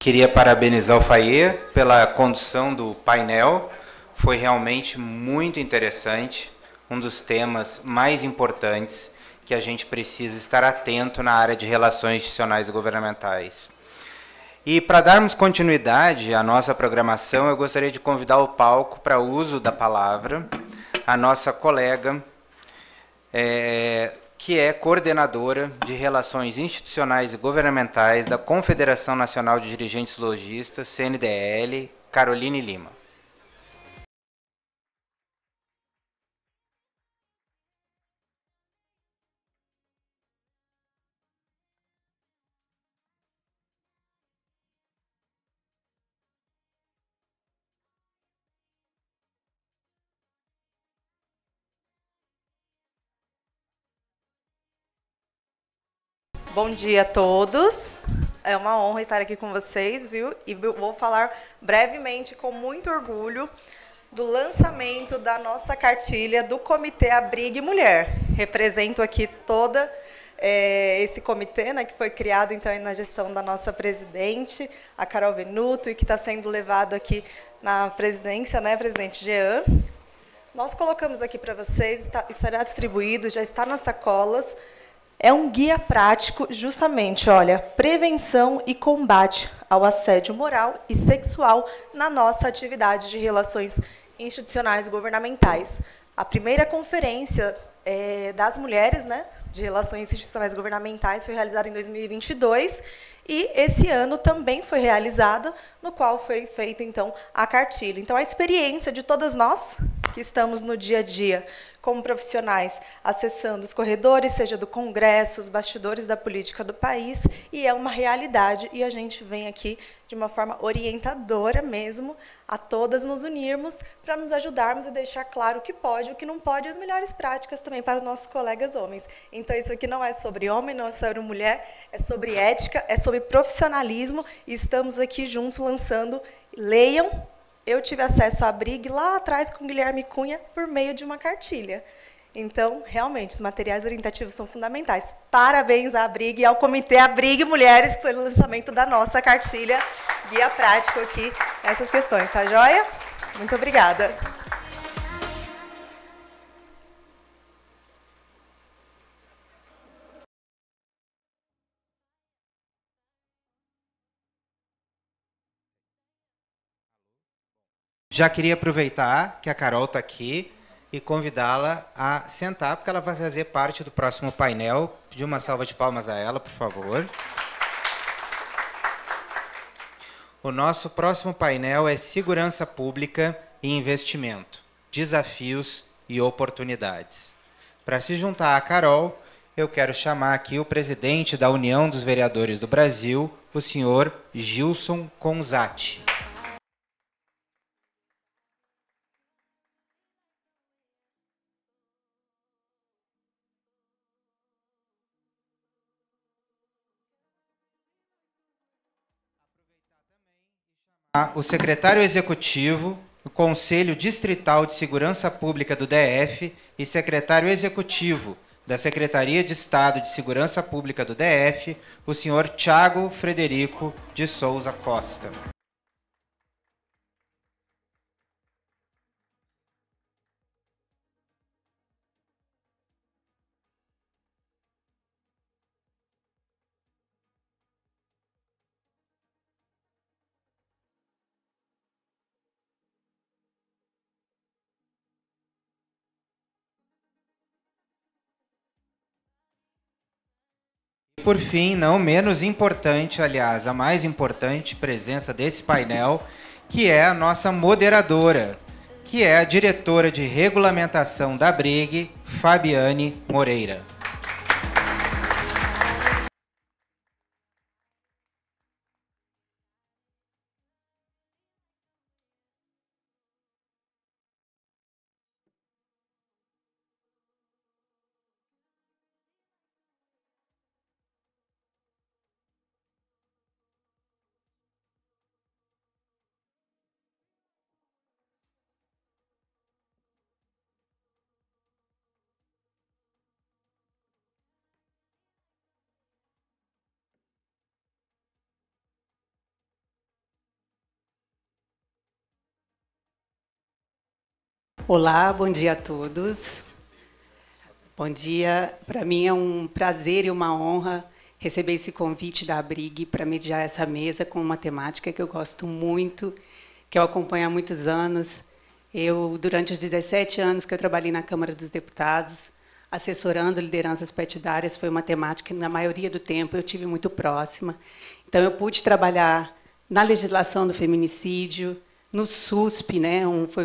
Queria parabenizar o Faye pela condução do painel. Foi realmente muito interessante, um dos temas mais importantes que a gente precisa estar atento na área de relações institucionais e governamentais. E para darmos continuidade à nossa programação, eu gostaria de convidar ao palco para uso da palavra a nossa colega, que é coordenadora de Relações Institucionais e Governamentais da Confederação Nacional de Dirigentes Logistas, CNDL, Caroline Lima. Bom dia a todos. É uma honra estar aqui com vocês, viu? E vou falar brevemente, com muito orgulho, do lançamento da nossa cartilha do Comitê Abrigue Mulher. Represento aqui toda esse comitê, né, que foi criado então na gestão da nossa presidente, a Carol Venuto, e que está sendo levado aqui na presidência, né, presidente Jean. Nós colocamos aqui para vocês, será distribuído, já está nas sacolas. É um guia prático, justamente, olha, prevenção e combate ao assédio moral e sexual na nossa atividade de relações institucionais e governamentais. A primeira conferência das mulheres, né, de relações institucionais e governamentais foi realizada em 2022 e esse ano também foi realizada, no qual foi feita, então, a cartilha. Então, a experiência de todas nós que estamos no dia a dia como profissionais, acessando os corredores, seja do Congresso, os bastidores da política do país, e é uma realidade, e a gente vem aqui de uma forma orientadora mesmo, a todas nos unirmos, para nos ajudarmos e deixar claro o que pode, o que não pode, e as melhores práticas também para os nossos colegas homens. Então, isso aqui não é sobre homem, não é sobre mulher, é sobre ética, é sobre profissionalismo, e estamos aqui juntos lançando. Leiam. Eu tive acesso à Abrigue lá atrás com o Guilherme Cunha por meio de uma cartilha. Então, realmente, os materiais orientativos são fundamentais. Parabéns à Abrigue e ao Comitê Abrigue Mulheres pelo lançamento da nossa cartilha, guia prático aqui, nessas questões, tá joia? Muito obrigada. Já queria aproveitar que a Carol está aqui e convidá-la a sentar, porque ela vai fazer parte do próximo painel. Pedir uma salva de palmas a ela, por favor. O nosso próximo painel é Segurança Pública e Investimento, Desafios e Oportunidades. Para se juntar à Carol, eu quero chamar aqui o presidente da União dos Vereadores do Brasil, o senhor Gilson Conzatti. O secretário executivo do Conselho Distrital de Segurança Pública do DF e secretário executivo da Secretaria de Estado de Segurança Pública do DF, o senhor Thiago Frederico de Souza Costa. Por fim, não menos importante, aliás, a mais importante presença desse painel, que é a nossa moderadora, que é a diretora de regulamentação da Abrigue, Fabiane Moreira. Olá, bom dia a todos. Bom dia. Para mim é um prazer e uma honra receber esse convite da Abrig para mediar essa mesa com uma temática que eu gosto muito, que eu acompanho há muitos anos. Durante os 17 anos que eu trabalhei na Câmara dos Deputados, assessorando lideranças partidárias, foi uma temática que, na maioria do tempo, eu tive muito próxima. Então, eu pude trabalhar na legislação do feminicídio, no SUSP, né? Foi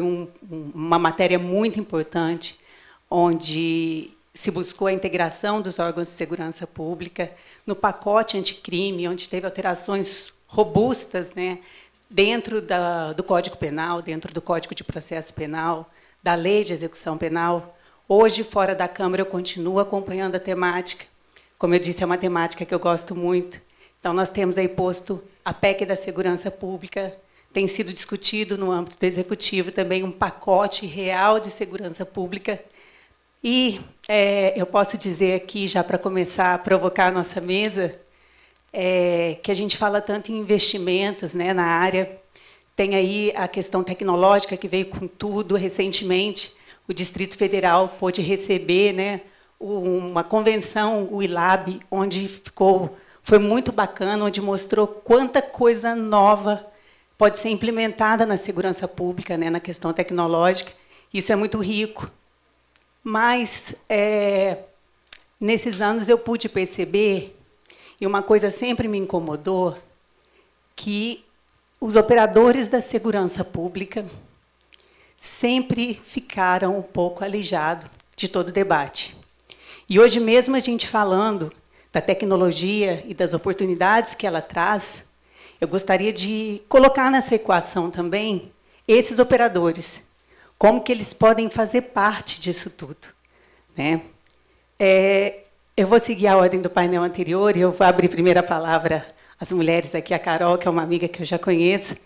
uma matéria muito importante, onde se buscou a integração dos órgãos de segurança pública, no pacote anticrime, onde teve alterações robustas, né? Dentro do Código Penal, dentro do Código de Processo Penal, da Lei de Execução Penal. Hoje, fora da Câmara, eu continuo acompanhando a temática. Como eu disse, é uma temática que eu gosto muito. Então, nós temos aí posto a PEC da Segurança Pública, tem sido discutido no âmbito do Executivo também um pacote real de segurança pública. E eu posso dizer aqui, já para começar a provocar a nossa mesa, que a gente fala tanto em investimentos, né, na área. Tem aí a questão tecnológica que veio com tudo. Recentemente, o Distrito Federal pôde receber, né, uma convenção, o ILAB, onde foi muito bacana, onde mostrou quanta coisa nova pode ser implementada na segurança pública, né, na questão tecnológica. Isso é muito rico. Mas, nesses anos, eu pude perceber, e uma coisa sempre me incomodou, que os operadores da segurança pública sempre ficaram um pouco alijados de todo o debate. E hoje mesmo a gente falando da tecnologia e das oportunidades que ela traz, eu gostaria de colocar nessa equação também esses operadores, como que eles podem fazer parte disso tudo, né? Eu vou seguir a ordem do painel anterior e eu vou abrir primeiro a palavra às mulheres aqui, a Carol, que é uma amiga que eu já conheço,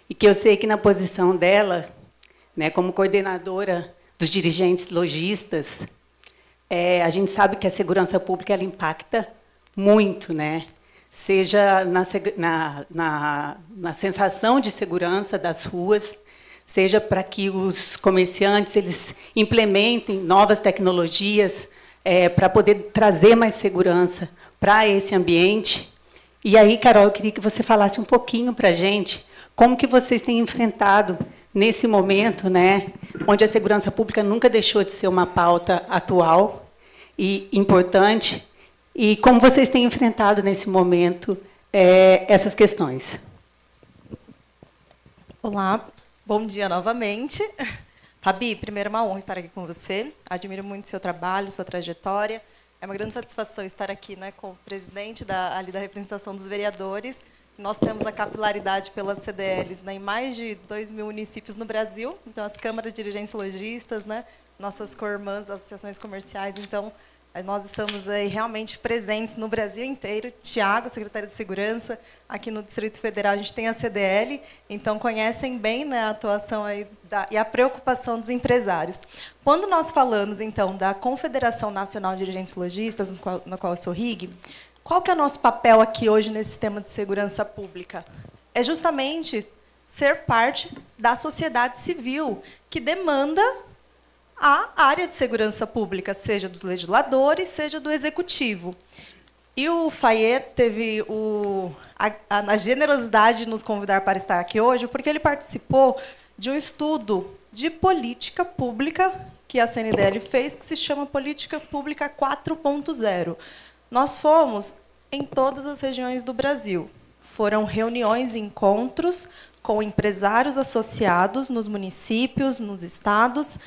e que eu sei que na posição dela, né, como coordenadora dos dirigentes lojistas, a gente sabe que a segurança pública ela impacta muito, né? Seja na sensação de segurança das ruas, seja para que os comerciantes eles implementem novas tecnologias para poder trazer mais segurança para esse ambiente. E aí, Carol, eu queria que você falasse um pouquinho para a gente como que vocês têm enfrentado nesse momento, né, onde a segurança pública nunca deixou de ser uma pauta atual e importante, e como vocês têm enfrentado nesse momento essas questões. Olá, bom dia novamente. Fabi, primeiro é uma honra estar aqui com você. Admiro muito seu trabalho, sua trajetória. É uma grande satisfação estar aqui, né, com o presidente da representação dos vereadores. Nós temos a capilaridade pelas CDLs, né, em mais de 2.000 municípios no Brasil. Então, as câmaras de dirigentes lojistas, né, nossas co-irmãs, associações comerciais. Então, nós estamos aí realmente presentes no Brasil inteiro. Tiago, secretário de Segurança, aqui no Distrito Federal, a gente tem a CDL, então conhecem bem, né, a atuação aí e a preocupação dos empresários. Quando nós falamos, então, da Confederação Nacional de Dirigentes Lojistas, na qual eu sou RIG, qual que é o nosso papel aqui hoje nesse sistema de segurança pública? É justamente ser parte da sociedade civil, que demanda a área de segurança pública, seja dos legisladores, seja do executivo. E o Fayet teve a generosidade de nos convidar para estar aqui hoje, porque ele participou de um estudo de política pública que a CNDL fez, que se chama Política Pública 4.0. Nós fomos em todas as regiões do Brasil. Foram reuniões e encontros com empresários associados nos municípios, nos estados,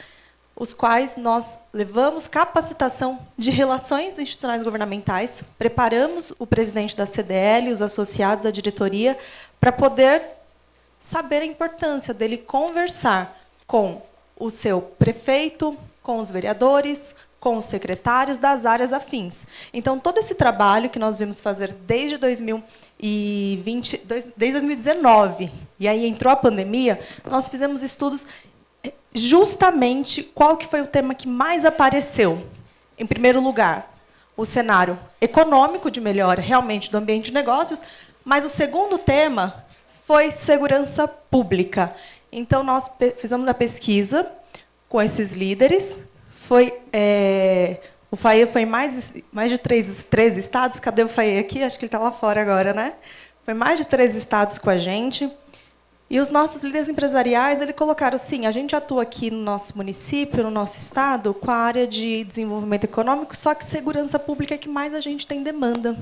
os quais nós levamos capacitação de relações institucionais governamentais, preparamos o presidente da CDL, os associados, a diretoria, para poder saber a importância dele conversar com o seu prefeito, com os vereadores, com os secretários das áreas afins. Então, todo esse trabalho que nós vimos fazer desde 2019, e aí entrou a pandemia, nós fizemos estudos justamente qual que foi o tema que mais apareceu. Em primeiro lugar, o cenário econômico de melhora realmente do ambiente de negócios, mas o segundo tema foi segurança pública. Então, nós fizemos a pesquisa com esses líderes. O FAE foi em mais de 13 estados. Cadê o FAE aqui? Acho que ele está lá fora agora, né? Foi mais de 13 estados com a gente. E os nossos líderes empresariais, eles colocaram assim, a gente atua aqui no nosso município, no nosso estado, com a área de desenvolvimento econômico, só que segurança pública é que mais a gente tem demanda.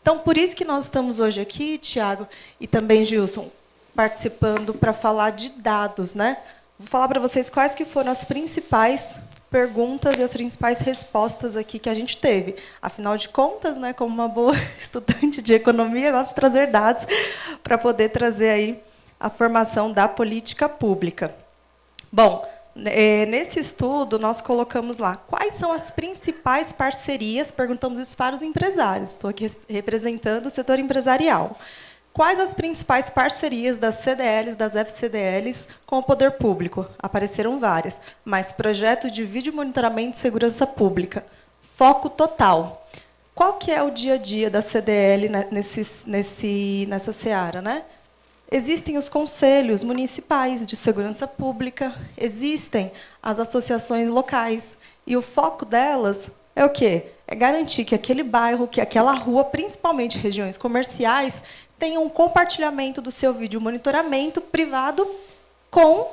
Então, por isso que nós estamos hoje aqui, Tiago, e também Gilson, participando para falar de dados, né? Vou falar para vocês quais que foram as principais perguntas e as principais respostas aqui que a gente teve. Afinal de contas, né, como uma boa estudante de economia, eu gosto de trazer dados para poder trazer aí a formação da política pública. Bom, nesse estudo, nós colocamos lá quais são as principais parcerias, perguntamos isso para os empresários, estou aqui representando o setor empresarial. Quais as principais parcerias das CDLs, das FCDLs com o poder público? Apareceram várias, mas projeto de vídeo monitoramento de segurança pública, foco total. Qual que é o dia a dia da CDL nessa seara, né? Existem os conselhos municipais de segurança pública, existem as associações locais, e o foco delas é o quê? É garantir que aquele bairro, que aquela rua, principalmente regiões comerciais, tenha um compartilhamento do seu vídeo monitoramento privado com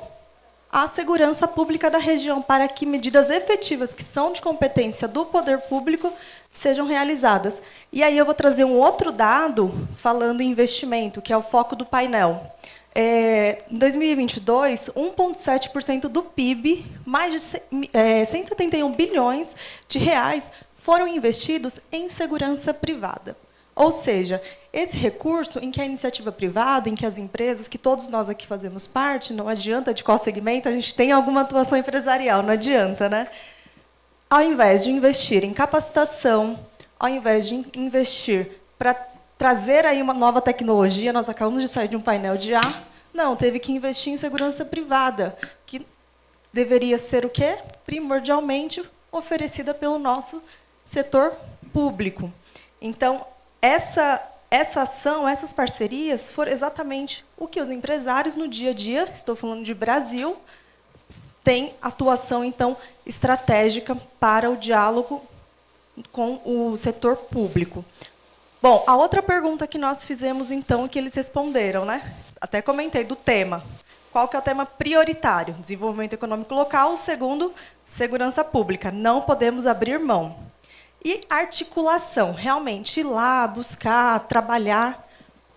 a segurança pública da região, para que medidas efetivas que são de competência do poder público sejam realizadas. E aí eu vou trazer um outro dado falando em investimento, que é o foco do painel. Em 2022, 1,7% do PIB, mais de 171 bilhões de reais, foram investidos em segurança privada. Ou seja, esse recurso em que a iniciativa privada, em que as empresas, que todos nós aqui fazemos parte, não adianta de qual segmento, a gente tem alguma atuação empresarial, não adianta, né? Ao invés de investir em capacitação, ao invés de investir para trazer aí uma nova tecnologia, nós acabamos de sair de um painel de ar, não, teve que investir em segurança privada, que deveria ser o quê? Primordialmente oferecida pelo nosso setor público. Então, essa ação, essas parcerias, foram exatamente o que os empresários, no dia a dia, estou falando de Brasil, têm atuação, então, estratégica para o diálogo com o setor público. Bom, a outra pergunta que nós fizemos, então, que eles responderam, né? Até comentei do tema. Qual que é o tema prioritário? Desenvolvimento econômico local. O segundo, segurança pública. Não podemos abrir mão. E articulação, realmente ir lá, buscar, trabalhar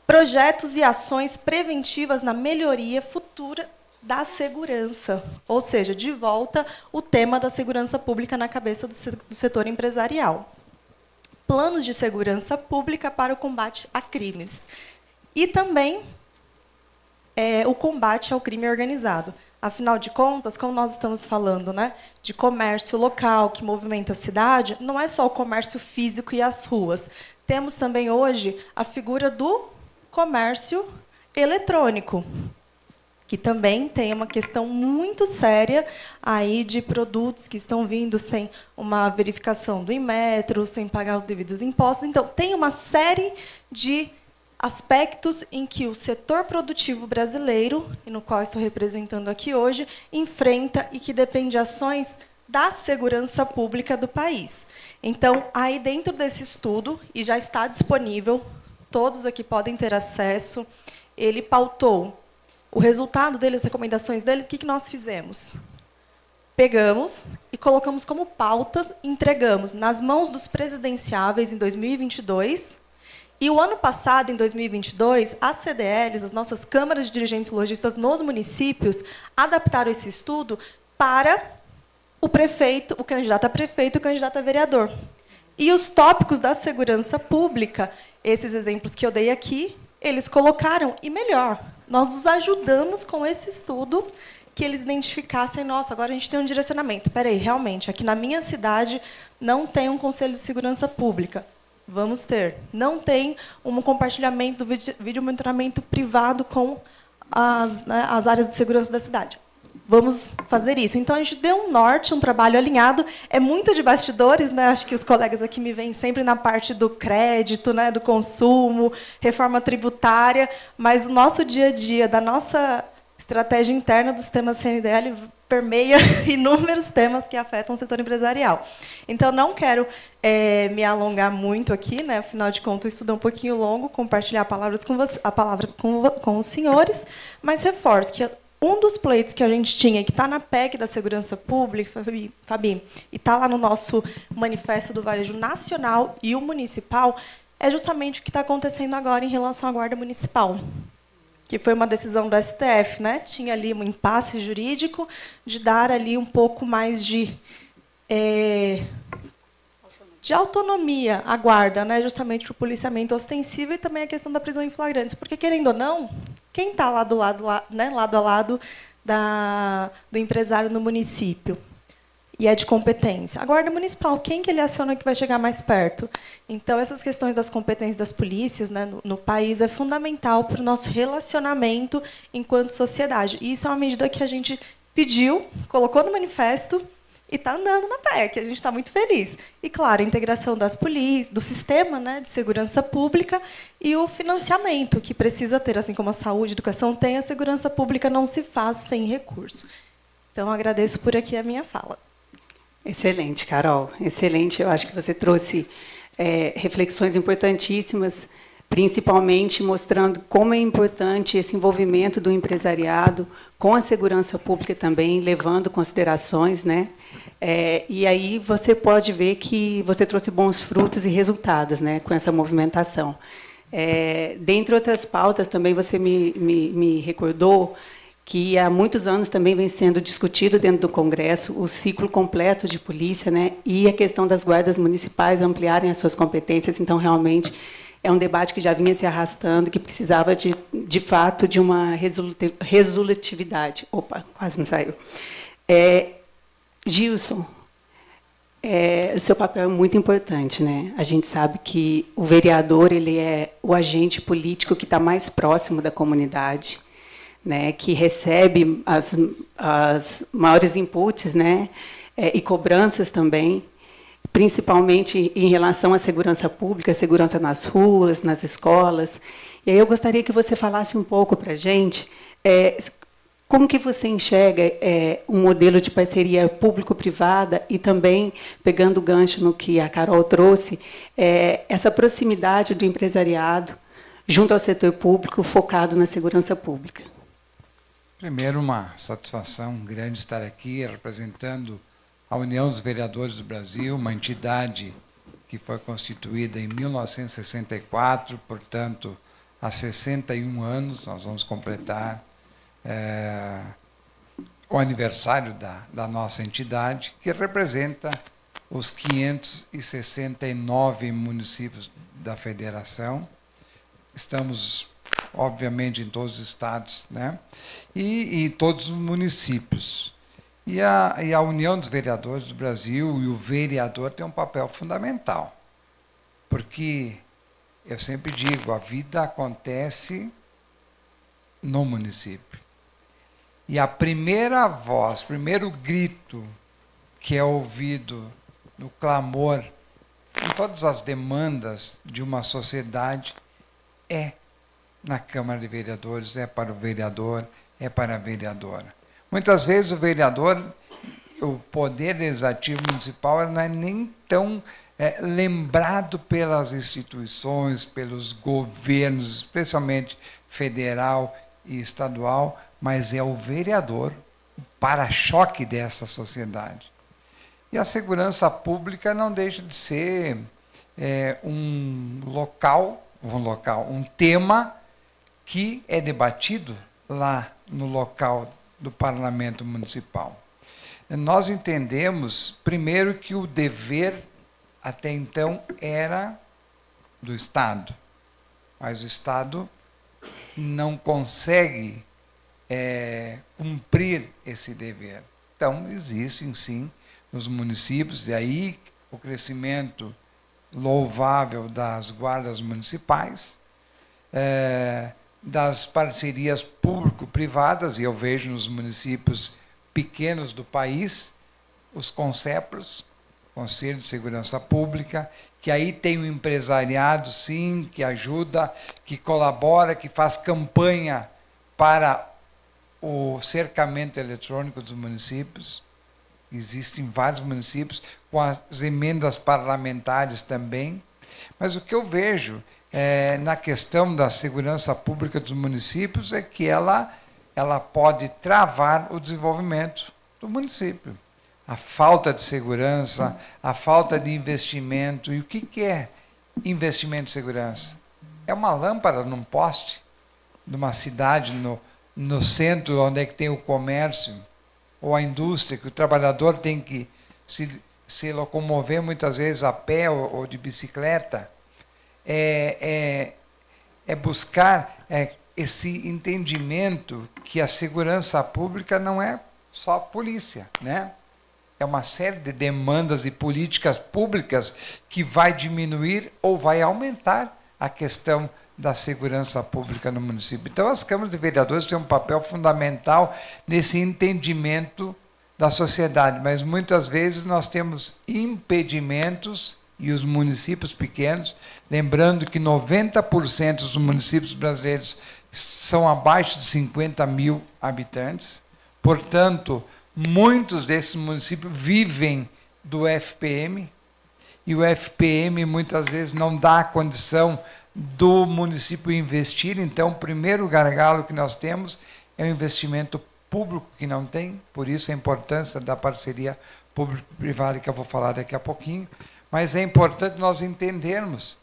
projetos e ações preventivas na melhoria futura da segurança. Ou seja, de volta o tema da segurança pública na cabeça do setor empresarial. Planos de segurança pública para o combate a crimes. E também o combate ao crime organizado. Afinal de contas, como nós estamos falando, né, de comércio local que movimenta a cidade, não é só o comércio físico e as ruas. Temos também hoje a figura do comércio eletrônico, que também tem uma questão muito séria aí de produtos que estão vindo sem uma verificação do Inmetro, sem pagar os devidos impostos. Então, tem uma série de aspectos em que o setor produtivo brasileiro, e no qual estou representando aqui hoje, enfrenta e que depende de ações da segurança pública do país. Então, aí dentro desse estudo, e já está disponível, todos aqui podem ter acesso, ele pautou o resultado dele, as recomendações dele. O que nós fizemos? Pegamos e colocamos como pautas, entregamos nas mãos dos presidenciáveis em 2022, e o ano passado, em 2022, as CDLs, as nossas câmaras de dirigentes lojistas nos municípios, adaptaram esse estudo para o prefeito, o candidato a prefeito e o candidato a vereador. E os tópicos da segurança pública, esses exemplos que eu dei aqui, eles colocaram, e melhor, nós os ajudamos com esse estudo, que eles identificassem, nossa, agora a gente tem um direcionamento. Espera aí, realmente, aqui na minha cidade não tem um conselho de segurança pública. Vamos ter. Não tem um compartilhamento do vídeo monitoramento privado com as áreas de segurança da cidade. Vamos fazer isso. Então, a gente deu um norte, um trabalho alinhado. É muito de bastidores, né? Acho que os colegas aqui me veem sempre na parte do crédito, né? Do consumo, reforma tributária, mas o nosso dia a dia, da nossa estratégia interna do sistema CNDL permeia inúmeros temas que afetam o setor empresarial. Então, não quero me alongar muito aqui, né? Afinal de contas, o estudo é um pouquinho longo, compartilhar a palavra com os senhores, mas reforço que um dos pleitos que a gente tinha, que está na PEC da Segurança Pública, Fabi, e está lá no nosso manifesto do Varejo Nacional e o Municipal, é justamente o que está acontecendo agora em relação à Guarda Municipal, que foi uma decisão do STF, né? Tinha ali um impasse jurídico de dar ali um pouco mais de autonomia à guarda, né? Justamente para o policiamento ostensivo e também a questão da prisão em flagrantes. Porque, querendo ou não, quem está lado a lado do empresário no município e é de competência? A Guarda Municipal, quem que ele aciona que vai chegar mais perto? Então, essas questões das competências das polícias, né, no país é fundamental para o nosso relacionamento enquanto sociedade. E isso é uma medida que a gente pediu, colocou no manifesto e está andando na PEC. A gente está muito feliz. E, claro, a integração das polícias, do sistema, né, de segurança pública e o financiamento, que precisa ter, assim como a saúde, a educação tem, a segurança pública não se faz sem recurso. Então, agradeço por aqui a minha fala. Excelente, Carol. Excelente. Eu acho que você trouxe reflexões importantíssimas, principalmente mostrando como é importante esse envolvimento do empresariado com a segurança pública também, levando considerações, né? E aí você pode ver que você trouxe bons frutos e resultados, né, com essa movimentação. Dentre outras pautas, também você me recordou que há muitos anos também vem sendo discutido dentro do Congresso o ciclo completo de polícia, né, e a questão das guardas municipais ampliarem as suas competências. Então, realmente, é um debate que já vinha se arrastando, que precisava, de fato, de uma resolutividade. Opa, quase não saiu. Gilson, seu papel é muito importante, né? A gente sabe que o vereador ele é o agente político que está mais próximo da comunidade, né? Que recebe as maiores inputs, né? E cobranças também, principalmente em relação à segurança pública, segurança nas ruas, nas escolas. E aí eu gostaria que você falasse um pouco para a gente como que você enxerga um modelo de parceria público-privada e também, pegando o gancho no que a Carol trouxe, essa proximidade do empresariado junto ao setor público focado na segurança pública. Primeiro, uma satisfação grande estar aqui representando a União dos Vereadores do Brasil, uma entidade que foi constituída em 1964, portanto, há 61 anos, nós vamos completar o aniversário da nossa entidade, que representa os 569 municípios da federação. Estamos, obviamente, em todos os estados, né? E todos os municípios. E a União dos Vereadores do Brasil e o vereador tem um papel fundamental, porque, eu sempre digo, a vida acontece no município. E a primeira voz, primeiro grito que é ouvido no clamor, em todas as demandas de uma sociedade, é na Câmara de Vereadores, é para o vereador, é para a vereadora. Muitas vezes o vereador, o poder legislativo municipal, não é nem tão lembrado pelas instituições, pelos governos, especialmente federal e estadual, mas é o vereador, o para-choque dessa sociedade. E a segurança pública não deixa de ser um tema que é debatido lá no local do Parlamento Municipal. Nós entendemos, primeiro, que o dever, até então, era do Estado, mas o Estado não consegue cumprir esse dever. Então, existem, sim, nos municípios, e aí o crescimento louvável das guardas municipais, das parcerias público-privadas, e eu vejo nos municípios pequenos do país, os CONSEPROS, Conselho de Segurança Pública, que aí tem o empresariado, sim, que ajuda, que colabora, que faz campanha para o cercamento eletrônico dos municípios. Existem vários municípios, com as emendas parlamentares também. Mas o que eu vejo na questão da segurança pública dos municípios é que ela pode travar o desenvolvimento do município. A falta de segurança, a falta de investimento. E o que é investimento em segurança? É uma lâmpada num poste de uma cidade no centro, onde é que tem o comércio, ou a indústria, que o trabalhador tem que se locomover muitas vezes a pé ou de bicicleta. É buscar esse entendimento que a segurança pública não é só a polícia, né? É uma série de demandas e políticas públicas que vai diminuir ou vai aumentar a questão da segurança pública no município. Então, as câmaras de vereadores têm um papel fundamental nesse entendimento da sociedade, mas muitas vezes nós temos impedimentos, e os municípios pequenos, lembrando que 90% dos municípios brasileiros são abaixo de 50 mil habitantes, portanto, muitos desses municípios vivem do FPM, e o FPM muitas vezes não dá a condição do município investir. Então, o primeiro gargalo que nós temos é o investimento público, que não tem, por isso a importância da parceria público-privada, que eu vou falar daqui a pouquinho. Mas é importante nós entendermos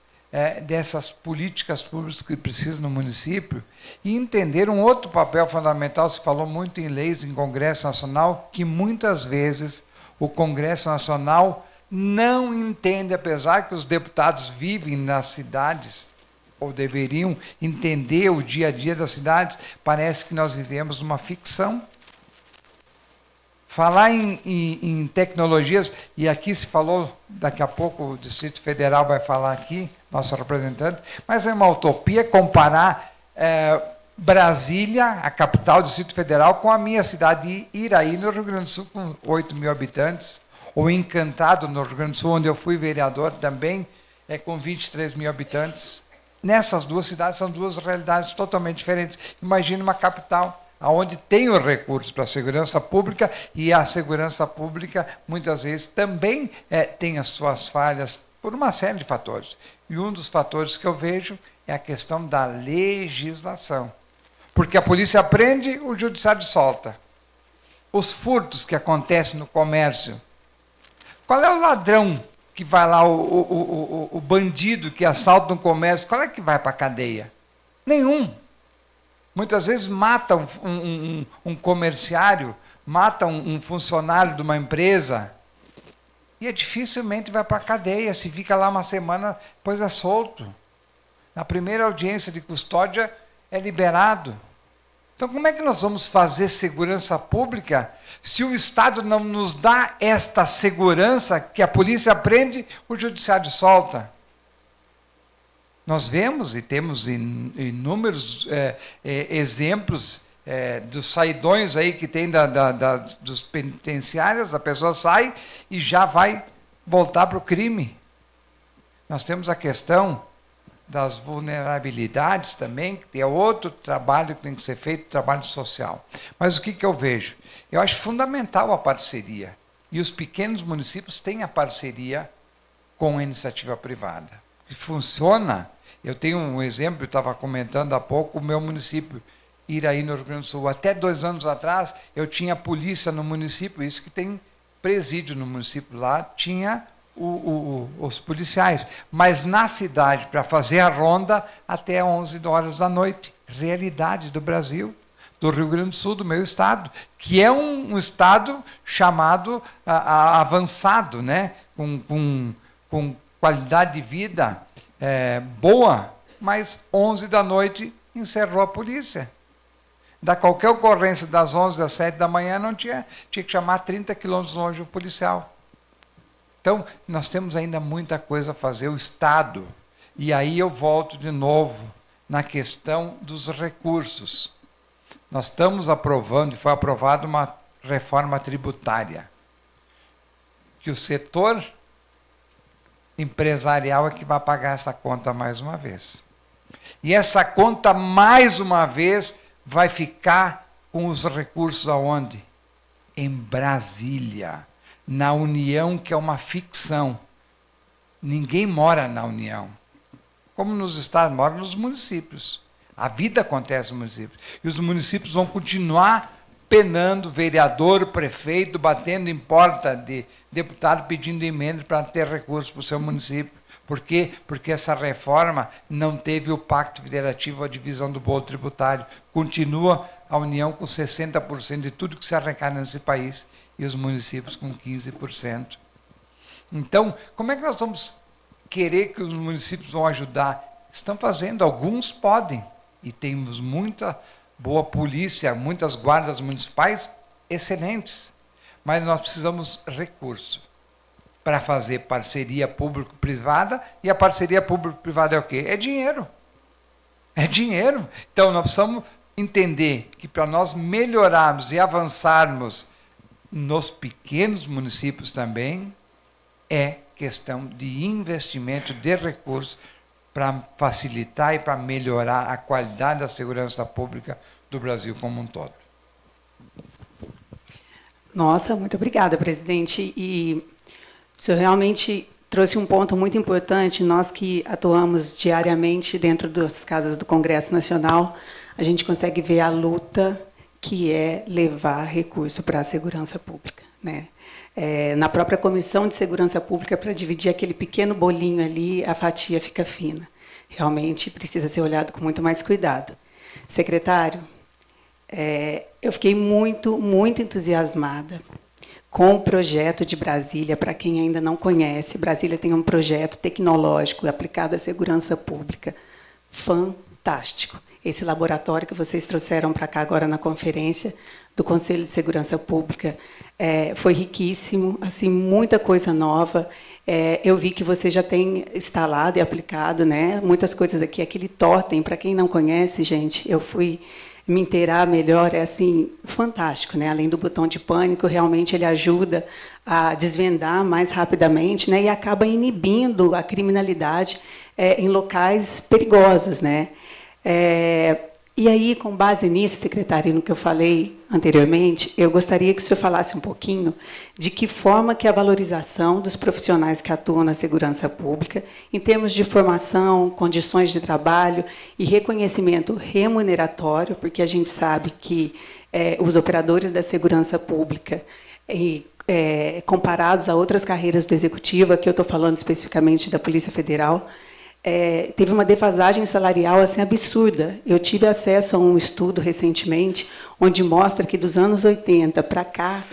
dessas políticas públicas que precisam no município e entender um outro papel fundamental. Se falou muito em leis, em Congresso Nacional, que muitas vezes o Congresso Nacional não entende, apesar que os deputados vivem nas cidades, ou deveriam entender o dia a dia das cidades, parece que nós vivemos numa ficção. Falar em tecnologias, e aqui se falou, daqui a pouco o Distrito Federal vai falar aqui, nosso representante, mas é uma utopia comparar Brasília, a capital do Distrito Federal, com a minha cidade de Iraí, no Rio Grande do Sul, com 8 mil habitantes, ou Encantado, no Rio Grande do Sul, onde eu fui vereador também, com 23 mil habitantes. Nessas duas cidades são duas realidades totalmente diferentes. Imagine uma capital, onde tem os recursos para a segurança pública, e a segurança pública, muitas vezes, também tem as suas falhas por uma série de fatores. E um dos fatores que eu vejo é a questão da legislação. Porque a polícia prende, o judiciário solta. Os furtos que acontecem no comércio. Qual é o ladrão que vai lá, o bandido que assalta um comércio, qual é que vai para a cadeia? Nenhum. Muitas vezes mata um comerciário, mata um funcionário de uma empresa, e dificilmente vai para a cadeia. Se fica lá uma semana, depois é solto. Na primeira audiência de custódia é liberado. Então, como é que nós vamos fazer segurança pública se o Estado não nos dá esta segurança que a polícia prende, o judiciário solta? Nós vemos e temos inúmeros exemplos dos saidões aí que tem dos penitenciários. A pessoa sai e já vai voltar para o crime. Nós temos a questão das vulnerabilidades também, que é outro trabalho que tem que ser feito, trabalho social. Mas o que eu vejo? Eu acho fundamental a parceria. E os pequenos municípios têm a parceria com a iniciativa privada. Que funciona. Eu tenho um exemplo, eu estava comentando há pouco, o meu município, Iraí, no Rio Grande do Sul. Até 2 anos atrás, eu tinha polícia no município, isso que tem presídio no município lá, tinha os policiais. Mas na cidade, para fazer a ronda, até 11 horas da noite. Realidade do Brasil, do Rio Grande do Sul, do meu estado, que é um estado chamado avançado, né? Com qualidade de vida boa, mas 11 da noite encerrou a polícia. Da qualquer ocorrência das 11 às 7 da manhã, não tinha que chamar 30 quilômetros longe o policial. Então, nós temos ainda muita coisa a fazer, o Estado. E aí eu volto de novo na questão dos recursos. Nós estamos aprovando, e foi aprovada uma reforma tributária, que o setor empresarial é que vai pagar essa conta mais uma vez. E essa conta, mais uma vez, vai ficar com os recursos aonde? Em Brasília, na União, que é uma ficção. Ninguém mora na União. Como nos estados, moram nos municípios. A vida acontece nos municípios. E os municípios vão continuar penando, vereador, prefeito, batendo em porta de deputado pedindo emenda para ter recursos para o seu município. Por quê? Porque essa reforma não teve o pacto federativo, a divisão do bolo tributário. Continua a União com 60% de tudo que se arrecada nesse país e os municípios com 15%. Então, como é que nós vamos querer que os municípios vão ajudar? Estão fazendo, alguns podem. E temos muita boa polícia, muitas guardas municipais excelentes. Mas nós precisamos recursos para fazer parceria público-privada, e a parceria público-privada é o quê? É dinheiro. É dinheiro. Então, nós precisamos entender que para nós melhorarmos e avançarmos nos pequenos municípios também, é questão de investimento de recursos para facilitar e para melhorar a qualidade da segurança pública do Brasil como um todo. Nossa, muito obrigada, presidente. E o senhor realmente trouxe um ponto muito importante. Nós que atuamos diariamente dentro das casas do Congresso Nacional, a gente consegue ver a luta que é levar recurso para a segurança pública, né? Na própria Comissão de Segurança Pública, para dividir aquele pequeno bolinho ali, a fatia fica fina. Realmente precisa ser olhado com muito mais cuidado. Secretário, eu fiquei muito, muito entusiasmada com o projeto de Brasília. Para quem ainda não conhece, Brasília tem um projeto tecnológico aplicado à segurança pública fantástico. Esse laboratório que vocês trouxeram para cá agora na conferência do Conselho de Segurança Pública foi riquíssimo, assim, muita coisa nova. Eu vi que você já tem instalado e aplicado, né, muitas coisas aqui. Aquele totem, para quem não conhece, gente, eu fui me inteirar melhor, é assim, fantástico, né? Além do botão de pânico, realmente ele ajuda a desvendar mais rapidamente, né? E acaba inibindo a criminalidade em locais perigosos, né? E aí, com base nisso, secretário, no que eu falei anteriormente, eu gostaria que o senhor falasse um pouquinho de que forma que a valorização dos profissionais que atuam na segurança pública, em termos de formação, condições de trabalho e reconhecimento remuneratório, porque a gente sabe que os operadores da segurança pública, comparados a outras carreiras do Executivo, aqui eu estou falando especificamente da Polícia Federal, teve uma defasagem salarial assim, absurda. Eu tive acesso a um estudo recentemente, onde mostra que dos anos 80 para cá,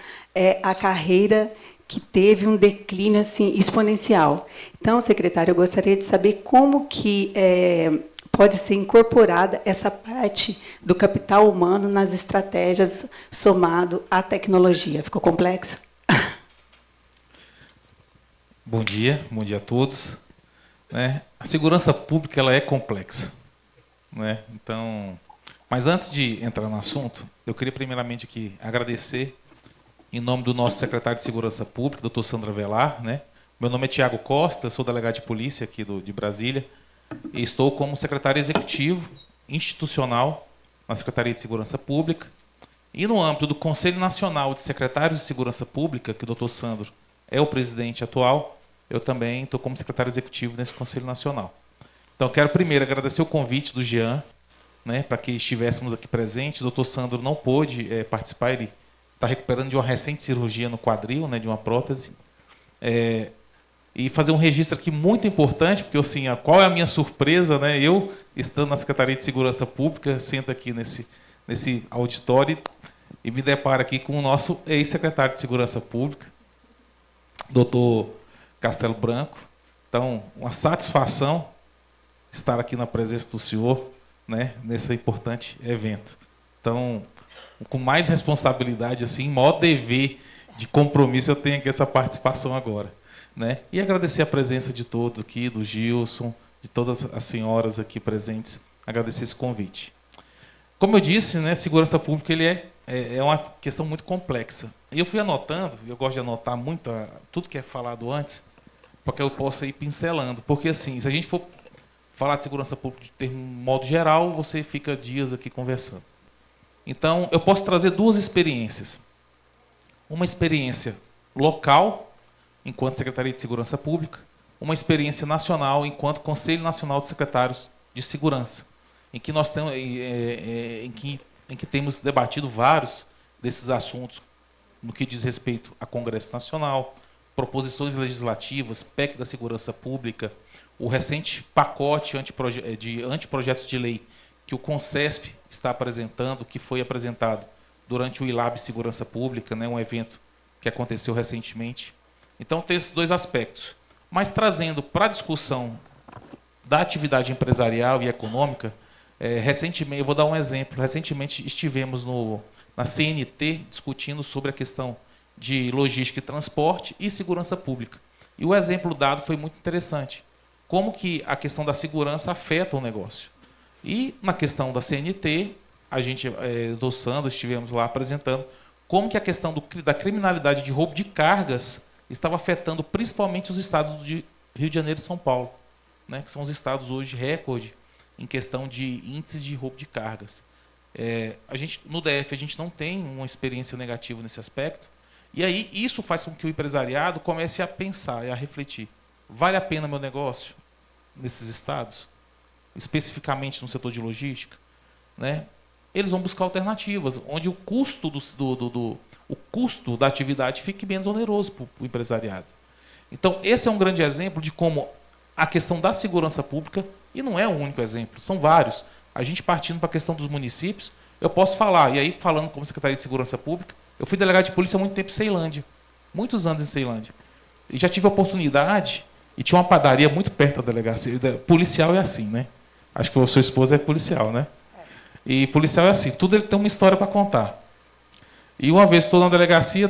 a carreira que teve um declínio assim, exponencial. Então, secretário, eu gostaria de saber como que pode ser incorporada essa parte do capital humano nas estratégias somado à tecnologia. Ficou complexo? Bom dia a todos. A segurança pública ela é complexa, né? Então, mas antes de entrar no assunto, eu queria primeiramente aqui agradecer em nome do nosso secretário de Segurança Pública, doutor Sandro Avelar, né? Meu nome é Tiago Costa, sou delegado de polícia aqui de Brasília e estou como secretário executivo institucional na Secretaria de Segurança Pública e no âmbito do Conselho Nacional de Secretários de Segurança Pública, que o doutor Sandro é o presidente atual. Eu também estou como secretário executivo nesse Conselho Nacional. Então, quero primeiro agradecer o convite do Jean, né, para que estivéssemos aqui presentes. O doutor Sandro não pôde participar, ele está recuperando de uma recente cirurgia no quadril, né, de uma prótese. E fazer um registro aqui muito importante, porque assim, qual é a minha surpresa, né? Eu, estando na Secretaria de Segurança Pública, sento aqui nesse auditório e me deparo aqui com o nosso ex-secretário de Segurança Pública, doutor Castelo Branco. Então, uma satisfação estar aqui na presença do senhor, né, nesse importante evento. Então, com mais responsabilidade, assim, maior dever de compromisso, eu tenho aqui essa participação agora, né? E agradecer a presença de todos aqui, do Gilson, de todas as senhoras aqui presentes, agradecer esse convite. Como eu disse, né, segurança pública ele é uma questão muito complexa. E eu fui anotando, eu gosto de anotar muito tudo que é falado antes, para que eu possa ir pincelando. Porque, assim, se a gente for falar de segurança pública de modo geral, você fica dias aqui conversando. Então, eu posso trazer duas experiências. Uma experiência local, enquanto Secretaria de Segurança Pública, uma experiência nacional, enquanto Conselho Nacional de Secretários de Segurança, em que nós temos, em que temos debatido vários desses assuntos no que diz respeito a Congresso Nacional, proposições legislativas, PEC da Segurança Pública, o recente pacote de anteprojetos de lei que o CONCESP está apresentando, que foi apresentado durante o ILAB Segurança Pública, né, um evento que aconteceu recentemente. Então, tem esses dois aspectos. Mas trazendo para a discussão da atividade empresarial e econômica, recentemente, eu vou dar um exemplo, recentemente estivemos na CNT discutindo sobre a questão de logística e transporte e segurança pública. E o exemplo dado foi muito interessante. Como que a questão da segurança afeta o negócio. E na questão da CNT, a gente, do Sandro, estivemos lá apresentando como que a questão da criminalidade de roubo de cargas estava afetando principalmente os estados de Rio de Janeiro e São Paulo, né, que são os estados hoje recorde em questão de índices de roubo de cargas. No DF, a gente não tem uma experiência negativa nesse aspecto, e aí isso faz com que o empresariado comece a pensar e a refletir. Vale a pena meu negócio nesses estados? Especificamente no setor de logística? Né? Eles vão buscar alternativas, onde o custo, o custo da atividade fique menos oneroso para o empresariado. Então, esse é um grande exemplo de como a questão da segurança pública, e não é o único exemplo, são vários. A gente partindo para a questão dos municípios, eu posso falar, e aí falando como Secretaria de Segurança Pública, eu fui delegado de polícia há muito tempo em Ceilândia, muitos anos em Ceilândia. E já tive a oportunidade, e tinha uma padaria muito perto da delegacia. Policial é assim, né? Acho que a sua esposa é policial, né? E policial é assim, tudo ele tem uma história para contar. E uma vez estou na delegacia,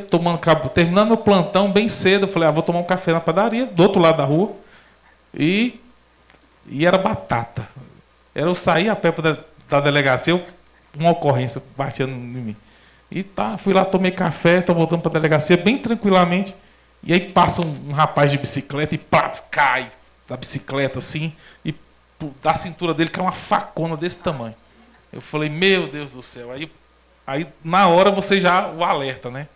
terminando meu plantão bem cedo, eu falei, vou tomar um café na padaria, do outro lado da rua, e era batata. Eu saí a pé da delegacia, uma ocorrência batia em mim. E fui lá, tomei café, estou voltando para a delegacia bem tranquilamente, e aí passa um rapaz de bicicleta e cai da bicicleta assim, e da cintura dele cai uma facona desse tamanho. Eu falei, meu Deus do céu. Aí na hora você já o alerta, né?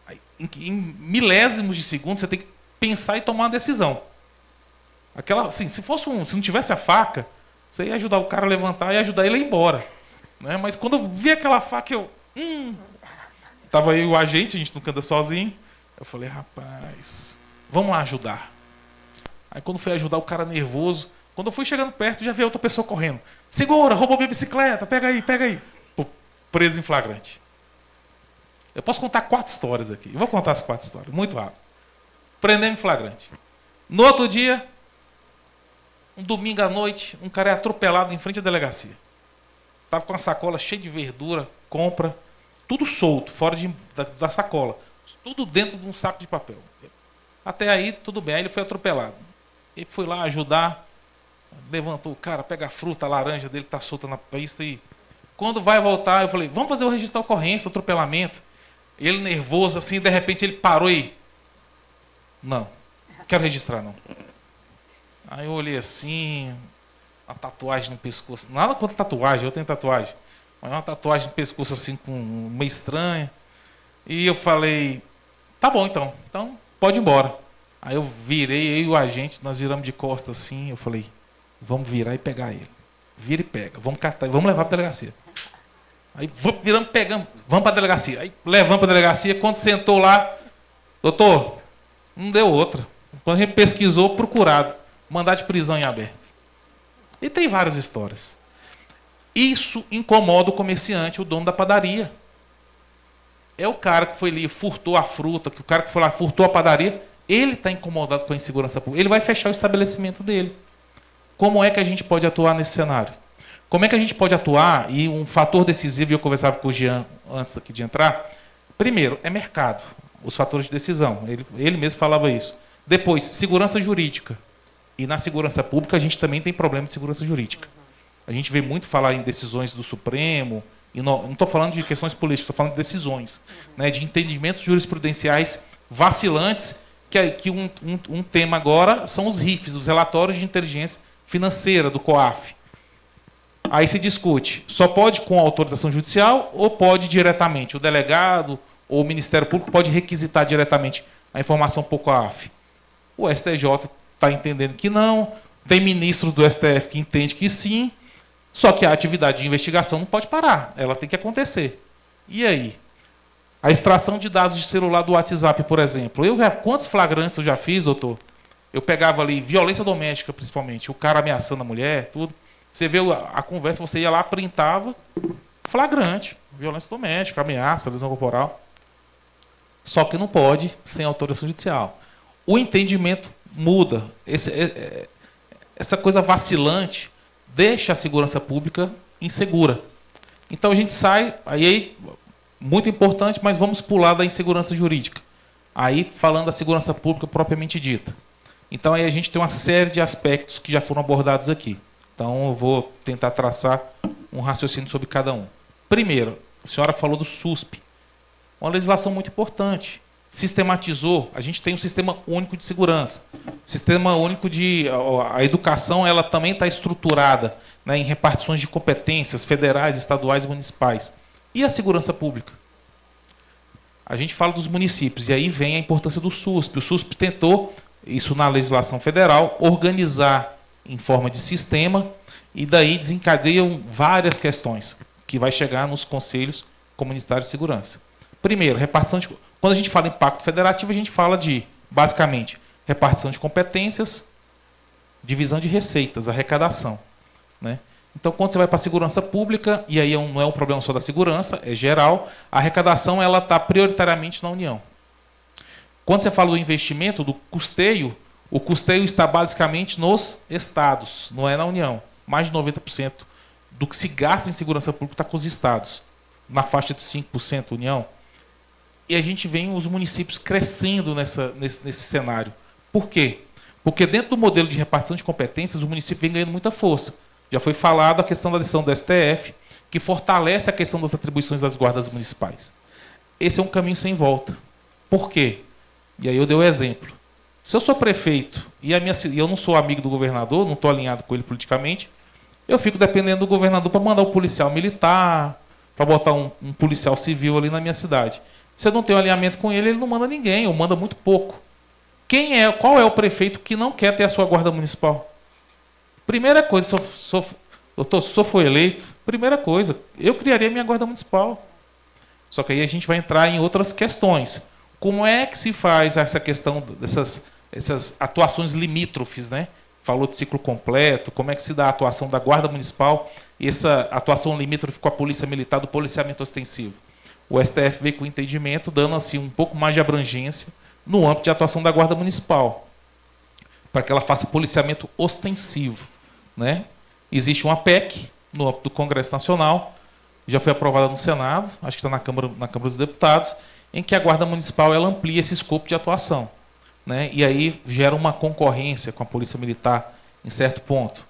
Aí, em milésimos de segundo você tem que pensar e tomar uma decisão. Assim, se não tivesse a faca, você ia ajudar o cara a levantar e ajudar ele a ir embora, né? Mas quando eu vi aquela faca, tava aí o agente, a gente nunca anda sozinho. Eu falei, rapaz, vamos lá ajudar. Aí quando fui ajudar o cara nervoso, quando eu fui chegando perto, já veio outra pessoa correndo. Segura, roubou minha bicicleta, pega aí, pega aí. Pô, preso em flagrante. Eu posso contar 4 histórias aqui. Eu vou contar as 4 histórias, muito rápido. Prendemos em flagrante. No outro dia, um domingo à noite, um cara é atropelado em frente à delegacia. Estava com uma sacola cheia de verdura, compra, tudo solto, fora da sacola. Tudo dentro de um saco de papel. Até aí, tudo bem. Aí ele foi atropelado. Ele foi lá ajudar, levantou o cara, pega a fruta, a laranja dele que está solta na pista e quando vai voltar, eu falei, vamos fazer o registro da ocorrência, atropelamento. Ele nervoso assim, de repente ele parou e... Não, quero registrar não. Aí eu olhei assim, uma tatuagem no pescoço. Nada contra tatuagem, eu tenho tatuagem. Mas uma tatuagem no pescoço assim, meio estranha. E eu falei, tá bom então pode ir embora. Aí eu virei, eu e o agente, nós viramos de costas assim, eu falei, vamos virar e pegar ele. Vira e pega, vamos catar, vamos levar para a delegacia. Aí viramos, pegamos, vamos para a delegacia. Aí levamos para a delegacia, quando sentou lá, doutor, não deu outra. Quando a gente pesquisou, procurado, mandado de prisão em aberto. E tem várias histórias. Isso incomoda o comerciante, o dono da padaria. É o cara que foi ali, furtou a fruta, que o cara que foi lá, furtou a padaria, ele está incomodado com a insegurança pública. Ele vai fechar o estabelecimento dele. Como é que a gente pode atuar nesse cenário? Como é que a gente pode atuar? E um fator decisivo, e eu conversava com o Jean antes aqui de entrar, primeiro, é mercado, os fatores de decisão. Ele mesmo falava isso. Depois, segurança jurídica. E na segurança pública a gente também tem problema de segurança jurídica. A gente vê muito falar em decisões do Supremo, e não estou falando de questões políticas, estou falando de decisões, né, de entendimentos jurisprudenciais vacilantes, que um tema agora são os RIFs, os relatórios de inteligência financeira do COAF. Aí se discute, só pode com autorização judicial ou pode diretamente? O delegado ou o Ministério Público pode requisitar diretamente a informação por COAF? O STJ está entendendo que não, tem ministros do STF que entendem que sim, só que a atividade de investigação não pode parar, ela tem que acontecer. E aí? A extração de dados de celular do WhatsApp, por exemplo. Quantos flagrantes eu já fiz, doutor? Eu pegava ali, violência doméstica principalmente, o cara ameaçando a mulher, tudo. Você vê a conversa, você ia lá, printava, flagrante, violência doméstica, ameaça, lesão corporal. Só que não pode sem autorização judicial. O entendimento muda. Essa coisa vacilante deixa a segurança pública insegura. Então a gente sai, aí muito importante, mas vamos pular da insegurança jurídica. Aí falando da segurança pública propriamente dita. Então aí a gente tem uma série de aspectos que já foram abordados aqui. Então eu vou tentar traçar um raciocínio sobre cada um. Primeiro, a senhora falou do SUSP. Uma legislação muito importante. Sistematizou, a gente tem um sistema único de segurança. Sistema único de... A educação ela também está estruturada, né, em repartições de competências federais, estaduais e municipais. E a segurança pública? A gente fala dos municípios, e aí vem a importância do SUSP. O SUSP tentou, isso na legislação federal, organizar em forma de sistema, e daí desencadeiam várias questões, que vai chegar nos conselhos comunitários de segurança. Primeiro, repartição de... Quando a gente fala em pacto federativo, a gente fala de, basicamente, repartição de competências, divisão de receitas, arrecadação, né? Então, quando você vai para a segurança pública, e aí não é um problema só da segurança, é geral, a arrecadação ela está prioritariamente na União. Quando você fala do investimento, do custeio, o custeio está basicamente nos estados, não é na União. Mais de 90% do que se gasta em segurança pública está com os estados, na faixa de 5% União. E a gente vê os municípios crescendo nesse cenário. Por quê? Porque dentro do modelo de repartição de competências, o município vem ganhando muita força. Já foi falado a questão da decisão do STF, que fortalece a questão das atribuições das guardas municipais. Esse é um caminho sem volta. Por quê? E aí eu dei o exemplo. Se eu sou prefeito e eu não sou amigo do governador, não estou alinhado com ele politicamente, eu fico dependendo do governador para mandar um policial militar, para botar um policial civil ali na minha cidade. Se eu não tenho alinhamento com ele, ele não manda ninguém, ou manda muito pouco. Qual é o prefeito que não quer ter a sua guarda municipal? Primeira coisa, se eu for eleito, primeira coisa, eu criaria minha guarda municipal. Só que aí a gente vai entrar em outras questões. Como é que se faz essa questão essas atuações limítrofes, né? Falou de ciclo completo, como é que se dá a atuação da guarda municipal e essa atuação limítrofe com a polícia militar do policiamento ostensivo? O STF veio com o entendimento, dando assim um pouco mais de abrangência no âmbito de atuação da guarda municipal, para que ela faça policiamento ostensivo, né? Existe uma PEC no âmbito do Congresso Nacional, já foi aprovada no Senado, acho que está na Câmara dos Deputados, em que a Guarda Municipal ela amplia esse escopo de atuação, né? E aí gera uma concorrência com a Polícia Militar em certo ponto.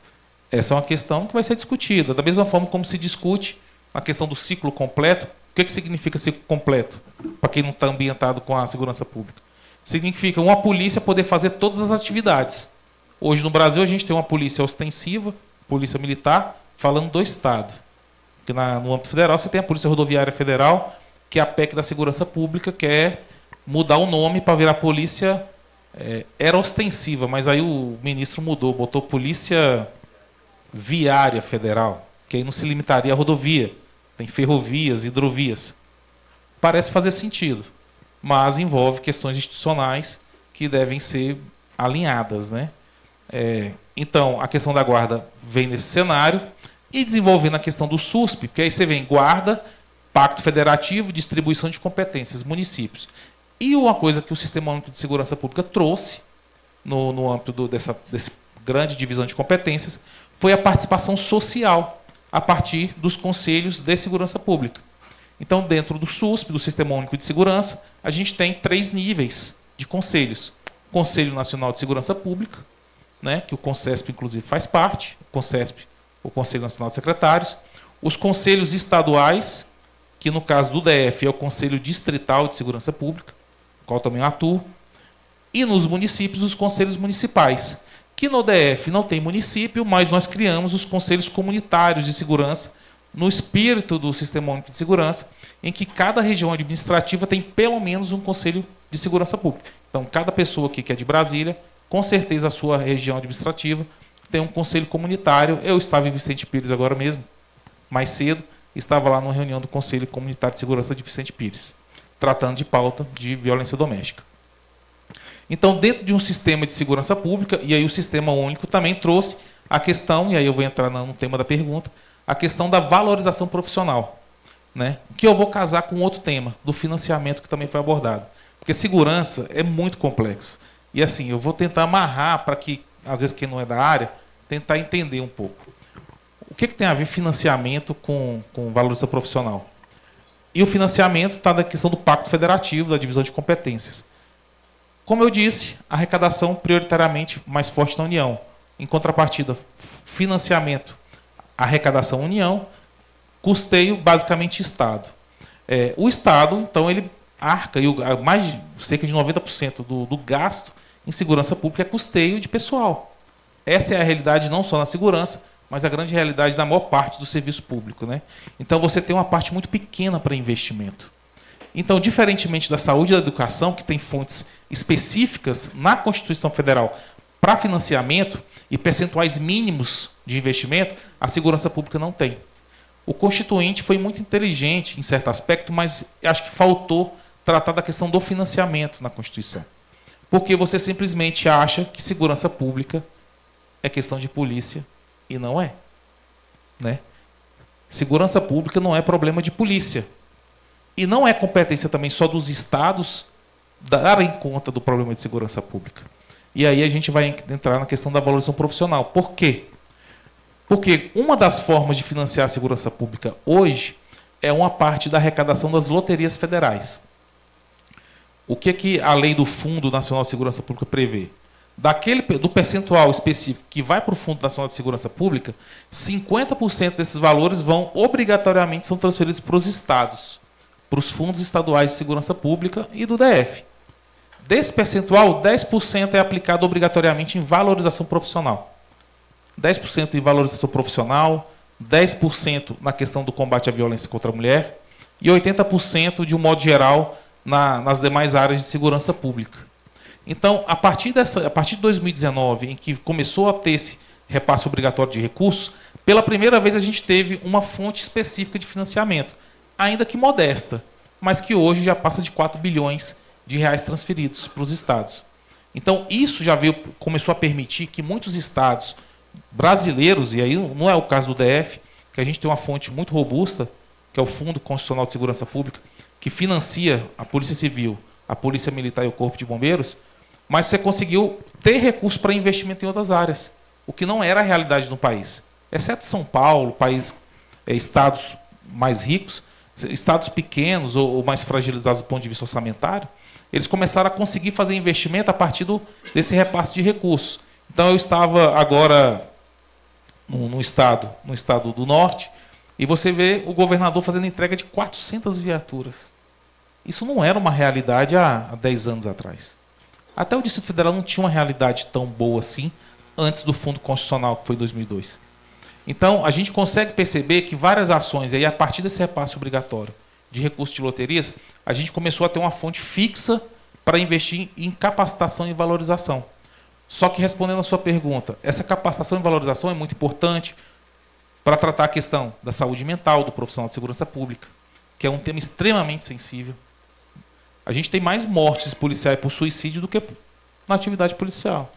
Essa é uma questão que vai ser discutida, da mesma forma como se discute a questão do ciclo completo. O que significa ciclo completo, para quem não está ambientado com a segurança pública? Significa uma polícia poder fazer todas as atividades. Hoje no Brasil a gente tem uma polícia ostensiva, polícia militar, falando do Estado. Porque no âmbito federal você tem a Polícia Rodoviária Federal, que é a PEC da segurança pública, quer mudar o nome para virar polícia, era ostensiva, mas aí o ministro mudou, botou Polícia Viária Federal, que aí não se limitaria à rodovia, tem ferrovias, hidrovias. Parece fazer sentido, mas envolve questões institucionais que devem ser alinhadas, né? Então, a questão da guarda vem nesse cenário e desenvolvendo a questão do SUSP, porque aí você vem guarda, pacto federativo, distribuição de competências, municípios. E uma coisa que o Sistema Único de Segurança Pública trouxe no âmbito dessa grande divisão de competências foi a participação social a partir dos conselhos de segurança pública. Então, dentro do SUSP, do Sistema Único de Segurança, a gente tem 3 níveis de conselhos. Conselho Nacional de Segurança Pública, né, que o CONSESP, inclusive, faz parte, o CONSESP, o Conselho Nacional de Secretários, os conselhos estaduais, que no caso do DF é o Conselho Distrital de Segurança Pública, qual também eu atuo, e nos municípios, os conselhos municipais, que no DF não tem município, mas nós criamos os conselhos comunitários de segurança, no espírito do Sistema Único de Segurança, em que cada região administrativa tem pelo menos um conselho de segurança pública. Então, cada pessoa aqui que é de Brasília, com certeza a sua região administrativa tem um conselho comunitário. Eu estava em Vicente Pires agora mesmo, mais cedo, estava lá numa reunião do Conselho Comunitário de Segurança de Vicente Pires, tratando de pauta de violência doméstica. Então, dentro de um sistema de segurança pública, e aí o Sistema Único também trouxe a questão, e aí eu vou entrar no tema da pergunta, a questão da valorização profissional, né? Que eu vou casar com outro tema, do financiamento, que também foi abordado. Porque segurança é muito complexo. E assim, eu vou tentar amarrar para que, às vezes, quem não é da área, tentar entender um pouco. O que tem a ver financiamento com valorização profissional? E o financiamento está na questão do Pacto Federativo, da divisão de competências. Como eu disse, arrecadação prioritariamente mais forte na União. Em contrapartida, financiamento, arrecadação União, custeio basicamente Estado. O Estado, então, ele arca, e cerca de 90% do gasto em segurança pública é custeio de pessoal. Essa é a realidade não só na segurança, mas a grande realidade da maior parte do serviço público, né? Então você tem uma parte muito pequena para investimento. Então, diferentemente da saúde e da educação, que tem fontes específicas na Constituição Federal para financiamento e percentuais mínimos de investimento, a segurança pública não tem. O Constituinte foi muito inteligente em certo aspecto, mas acho que faltou tratar da questão do financiamento na Constituição. Porque você simplesmente acha que segurança pública é questão de polícia e não é, né? Segurança pública não é problema de polícia. E não é competência também só dos estados darem conta do problema de segurança pública. E aí a gente vai entrar na questão da valorização profissional. Por quê? Porque uma das formas de financiar a segurança pública hoje é uma parte da arrecadação das loterias federais. O que a lei do Fundo Nacional de Segurança Pública prevê? Do percentual específico que vai para o Fundo Nacional de Segurança Pública, 50% desses valores obrigatoriamente são transferidos para os estados, para os fundos estaduais de segurança pública e do DF. Desse percentual, 10% é aplicado obrigatoriamente em valorização profissional. 10% em valorização profissional, 10% na questão do combate à violência contra a mulher e 80% de um modo geral nas demais áreas de segurança pública. Então, a partir de 2019, em que começou a ter esse repasse obrigatório de recursos, pela primeira vez a gente teve uma fonte específica de financiamento, ainda que modesta, mas que hoje já passa de 4 bilhões de reais transferidos para os estados. Então, isso já começou a permitir que muitos estados brasileiros, e aí não é o caso do DF, que a gente tem uma fonte muito robusta, que é o Fundo Constitucional de Segurança Pública, que financia a Polícia Civil, a Polícia Militar e o Corpo de Bombeiros, mas você conseguiu ter recursos para investimento em outras áreas, o que não era a realidade no país. Exceto São Paulo, estados mais ricos, estados pequenos ou mais fragilizados do ponto de vista orçamentário, eles começaram a conseguir fazer investimento a partir desse repasse de recursos. Então, eu estava agora no estado do norte, e você vê o governador fazendo entrega de 400 viaturas. Isso não era uma realidade há 10 anos atrás. Até o Distrito Federal não tinha uma realidade tão boa assim antes do Fundo Constitucional, que foi em 2002. Então, a gente consegue perceber que várias ações, aí, a partir desse repasse obrigatório de recursos de loterias, a gente começou a ter uma fonte fixa para investir em capacitação e valorização. Só que, respondendo a sua pergunta, essa capacitação e valorização é muito importante para tratar a questão da saúde mental do profissional de segurança pública, que é um tema extremamente sensível. A gente tem mais mortes policiais por suicídio do que na atividade policial.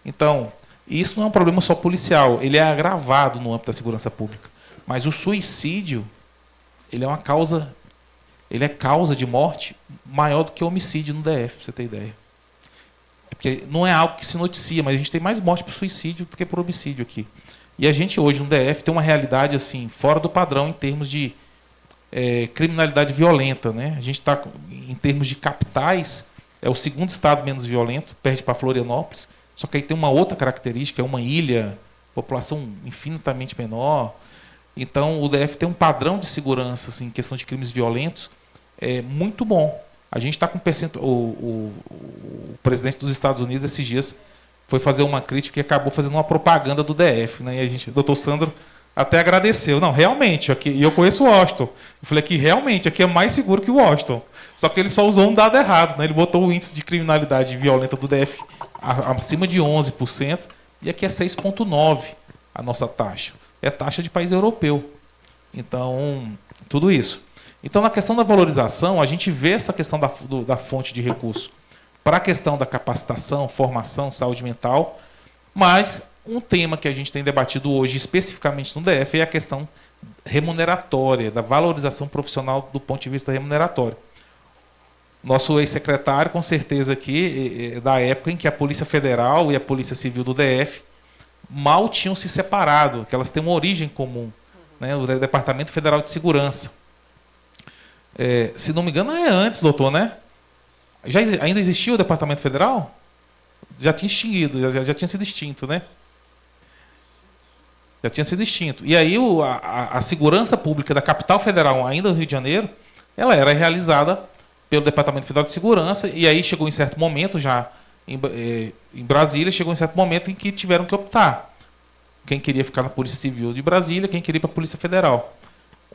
Então, isso não é um problema só policial, ele é agravado no âmbito da segurança pública. Mas o suicídio, ele é causa de morte maior do que o homicídio no DF, para você ter ideia. Porque não é algo que se noticia, mas a gente tem mais morte por suicídio do que por homicídio aqui. E a gente hoje no DF tem uma realidade assim fora do padrão em termos de criminalidade violenta, né? A gente está, em termos de capitais, é o segundo estado menos violento, perde para Florianópolis, só que aí tem uma outra característica, é uma ilha, população infinitamente menor. Então, o DF tem um padrão de segurança, assim, em questão de crimes violentos, muito bom. A gente está com o presidente dos Estados Unidos, esses dias, foi fazer uma crítica e acabou fazendo uma propaganda do DF, né? E o doutor Sandro até agradeceu. Não, realmente, aqui, e eu conheço o Washington. Eu falei que realmente aqui é mais seguro que o Washington. Só que ele só usou um dado errado, né? Ele botou o índice de criminalidade violenta do DF acima de 11%, e aqui é 6,9% a nossa taxa. É taxa de país europeu. Então, tudo isso. Então, na questão da valorização, a gente vê essa questão da fonte de recurso para a questão da capacitação, formação, saúde mental, mas um tema que a gente tem debatido hoje, especificamente no DF, é a questão remuneratória, da valorização profissional do ponto de vista remuneratório. Nosso ex-secretário, com certeza aqui, é da época em que a Polícia Federal e a Polícia Civil do DF mal tinham se separado, que elas têm uma origem comum, né? O Departamento Federal de Segurança. Se não me engano, é antes, doutor, né? Ainda existia o Departamento Federal? Já tinha extinguido, já tinha sido extinto, né? Já tinha sido extinto. E aí a segurança pública da capital federal, ainda no Rio de Janeiro, ela era realizada pelo Departamento Federal de Segurança, e aí chegou em certo momento, já em Brasília, chegou em certo momento em que tiveram que optar. Quem queria ficar na Polícia Civil de Brasília, quem queria ir para a Polícia Federal.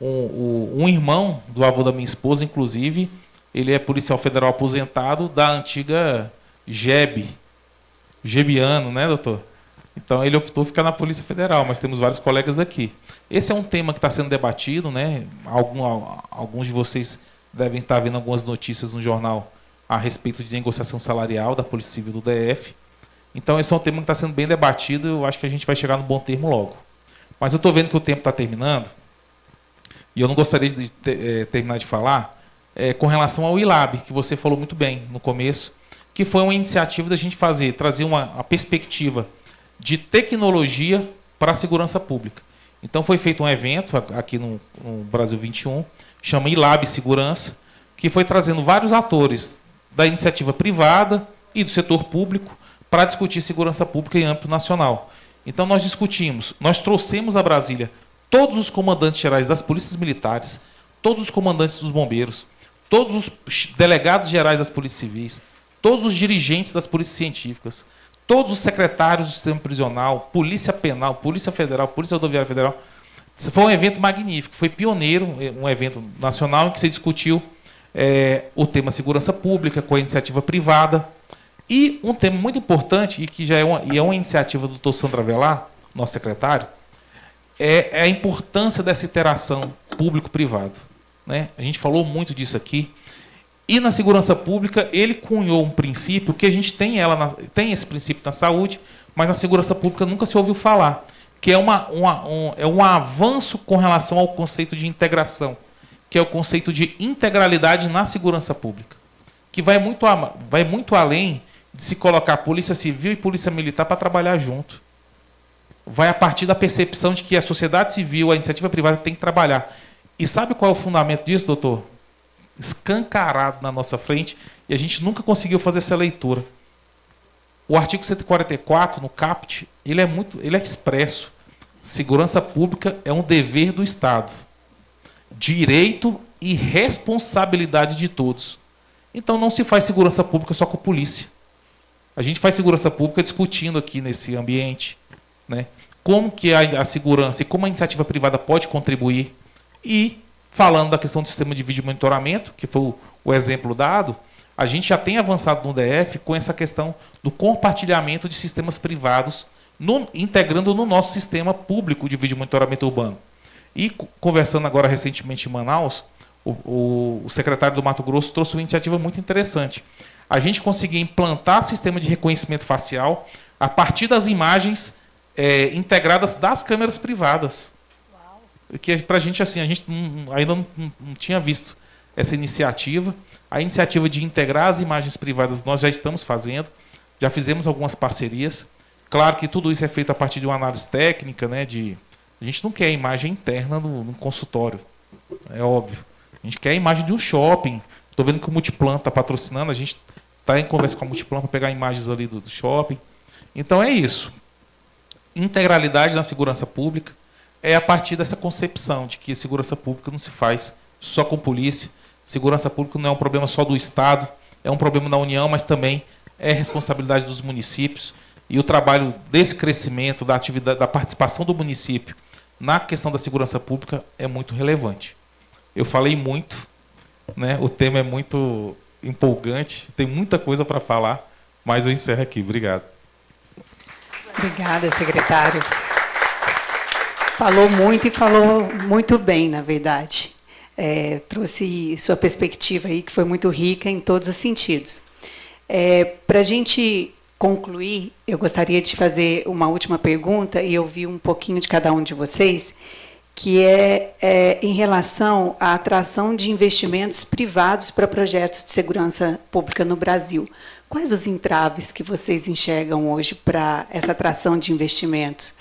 Um irmão do avô da minha esposa, inclusive, ele é policial federal aposentado da antiga Gebiano, né, doutor? Então ele optou ficar na Polícia Federal, mas temos vários colegas aqui. Esse é um tema que está sendo debatido, né? Alguns de vocês devem estar vendo algumas notícias no jornal a respeito de negociação salarial da Polícia Civil do DF. Então esse é um tema que está sendo bem debatido, eu acho que a gente vai chegar no bom termo logo. Mas eu estou vendo que o tempo está terminando, e eu não gostaria de terminar de falar com relação ao ILAB, que você falou muito bem no começo, que foi uma iniciativa da gente trazer uma perspectiva de tecnologia para a segurança pública. Então foi feito um evento aqui no Brasil 21, chama ILAB Segurança, que foi trazendo vários atores da iniciativa privada e do setor público para discutir segurança pública em âmbito nacional. Então nós trouxemos a Brasília todos os comandantes gerais das polícias militares, todos os comandantes dos bombeiros, todos os delegados gerais das polícias civis, todos os dirigentes das polícias científicas, todos os secretários do sistema prisional, Polícia Penal, Polícia Federal, Polícia Rodoviária Federal. Foi um evento magnífico, foi pioneiro, um evento nacional em que se discutiu o tema segurança pública com a iniciativa privada. E um tema muito importante, e que já é uma iniciativa do Dr. Sandro Avelar, nosso secretário, é a importância dessa interação público-privado, né? A gente falou muito disso aqui. E na segurança pública, ele cunhou um princípio que a gente tem esse princípio na saúde, mas na segurança pública nunca se ouviu falar, que é um avanço com relação ao conceito de integração, que é o conceito de integralidade na segurança pública, que vai muito além de se colocar Polícia Civil e Polícia Militar para trabalhar junto. Vai a partir da percepção de que a sociedade civil, a iniciativa privada tem que trabalhar. E sabe qual é o fundamento disso, doutor? Escancarado na nossa frente, e a gente nunca conseguiu fazer essa leitura. O artigo 144, no CAPT, ele é expresso. Segurança pública é um dever do Estado. Direito e responsabilidade de todos. Então não se faz segurança pública só com a polícia. A gente faz segurança pública discutindo aqui nesse ambiente, né, como que a segurança e como a iniciativa privada pode contribuir. E falando da questão do sistema de vídeo monitoramento, que foi o exemplo dado, a gente já tem avançado no DF com essa questão do compartilhamento de sistemas privados, integrando no nosso sistema público de vídeo monitoramento urbano. E conversando agora recentemente em Manaus, o secretário do Mato Grosso trouxe uma iniciativa muito interessante. A gente conseguia implantar sistema de reconhecimento facial a partir das imagens integradas das câmeras privadas. Que para a gente, assim, ainda não tinha visto essa iniciativa. A iniciativa de integrar as imagens privadas nós já estamos fazendo, já fizemos algumas parcerias. Claro que tudo isso é feito a partir de uma análise técnica, né? A gente não quer a imagem interna no consultório, é óbvio. A gente quer a imagem de um shopping. Estou vendo que o Multiplan está patrocinando, a gente está em conversa com a Multiplan para pegar imagens ali do shopping. Então é isso. Integralidade na segurança pública é a partir dessa concepção de que a segurança pública não se faz só com polícia. Segurança pública não é um problema só do Estado, é um problema da União, mas também é responsabilidade dos municípios. E o trabalho desse crescimento, da atividade, da participação do município na questão da segurança pública é muito relevante. Eu falei muito, né? O tema é muito empolgante, tem muita coisa para falar, mas eu encerro aqui. Obrigado. Obrigada, secretário. Falou muito e falou muito bem, na verdade. Trouxe sua perspectiva aí, que foi muito rica em todos os sentidos. Para a gente concluir, eu gostaria de fazer uma última pergunta e ouvir um pouquinho de cada um de vocês, que é em relação à atração de investimentos privados para projetos de segurança pública no Brasil. Quais os entraves que vocês enxergam hoje para essa atração de investimentos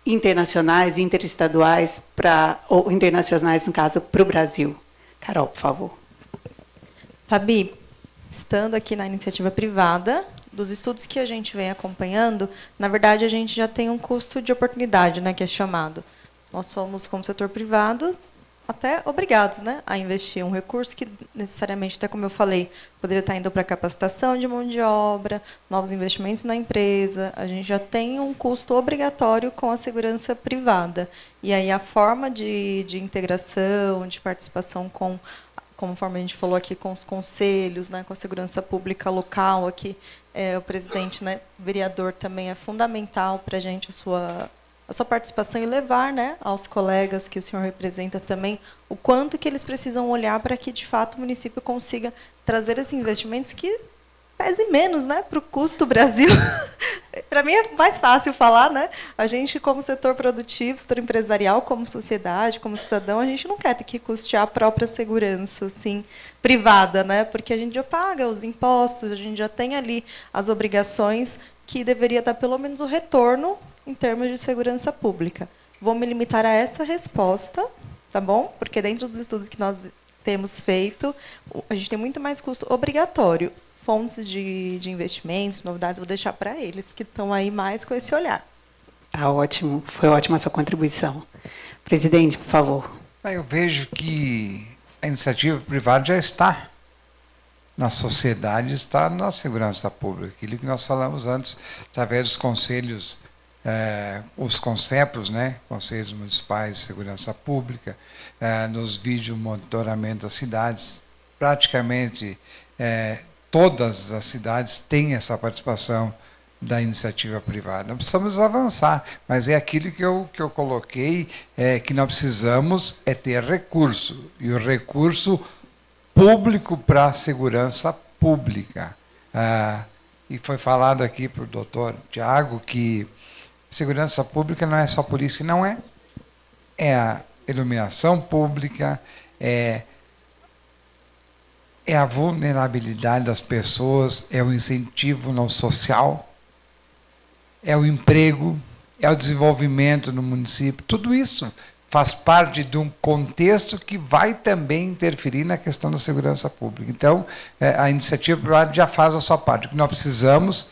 internacionais, interestaduais, ou internacionais, no caso, para o Brasil? Carol, por favor. Fabi, estando aqui na iniciativa privada, dos estudos que a gente vem acompanhando, na verdade, a gente já tem um custo de oportunidade, né, que é chamado. Nós somos, como setor privado, até obrigados, né, a investir um recurso que, necessariamente, até como eu falei, poderia estar indo para capacitação de mão de obra, novos investimentos na empresa. A gente já tem um custo obrigatório com a segurança privada. E aí a forma de integração, de participação conforme a gente falou aqui, com os conselhos, né, com a segurança pública local, aqui o presidente, né, vereador, também é fundamental para a gente a sua participação e levar, né, aos colegas que o senhor representa também o quanto que eles precisam olhar para que, de fato, o município consiga trazer esses investimentos que pesem menos, né, para o custo do Brasil. Para mim é mais fácil falar, né? A gente, como setor produtivo, setor empresarial, como sociedade, como cidadão, a gente não quer ter que custear a própria segurança, assim, privada, né? Porque a gente já paga os impostos, a gente já tem ali as obrigações que deveria dar pelo menos o retorno em termos de segurança pública. Vou me limitar a essa resposta, tá bom? Porque dentro dos estudos que nós temos feito, a gente tem muito mais custo obrigatório. Fontes de investimentos, novidades, vou deixar para eles, que estão aí mais com esse olhar. Tá ótimo, foi ótima a sua contribuição. Presidente, por favor. Eu vejo que a iniciativa privada já está na sociedade, está na segurança pública. Aquilo que nós falamos antes, através dos conselhos, os CONCEPOS, né? Conselhos Municipais de Segurança Pública, nos vídeos monitoramento das cidades, praticamente todas as cidades têm essa participação da iniciativa privada. Nós precisamos avançar, mas é aquilo que eu coloquei, que nós precisamos ter recurso, e o recurso público para a segurança pública. E foi falado aqui para o doutor Tiago que segurança pública não é só polícia, não é. É a iluminação pública, é a vulnerabilidade das pessoas, é o incentivo no social, é o emprego, é o desenvolvimento no município. Tudo isso faz parte de um contexto que vai também interferir na questão da segurança pública. Então, a iniciativa privada já faz a sua parte. O que nós precisamos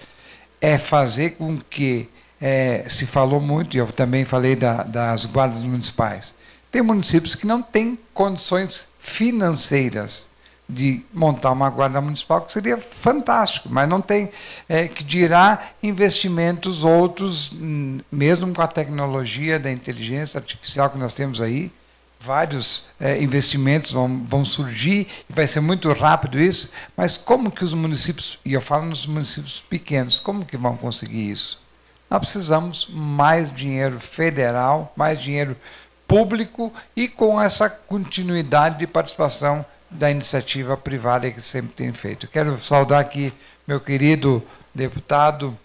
é fazer com que, se falou muito, e eu também falei das guardas municipais, tem municípios que não têm condições financeiras de montar uma guarda municipal, que seria fantástico, mas não tem, que dirá investimentos outros, mesmo com a tecnologia da inteligência artificial que nós temos aí, vários investimentos vão surgir, e vai ser muito rápido isso, mas como que os municípios, e eu falo nos municípios pequenos, como que vão conseguir isso? Nós precisamos mais dinheiro federal, mais dinheiro público, e com essa continuidade de participação da iniciativa privada que sempre tem feito. Quero saudar aqui meu querido deputado,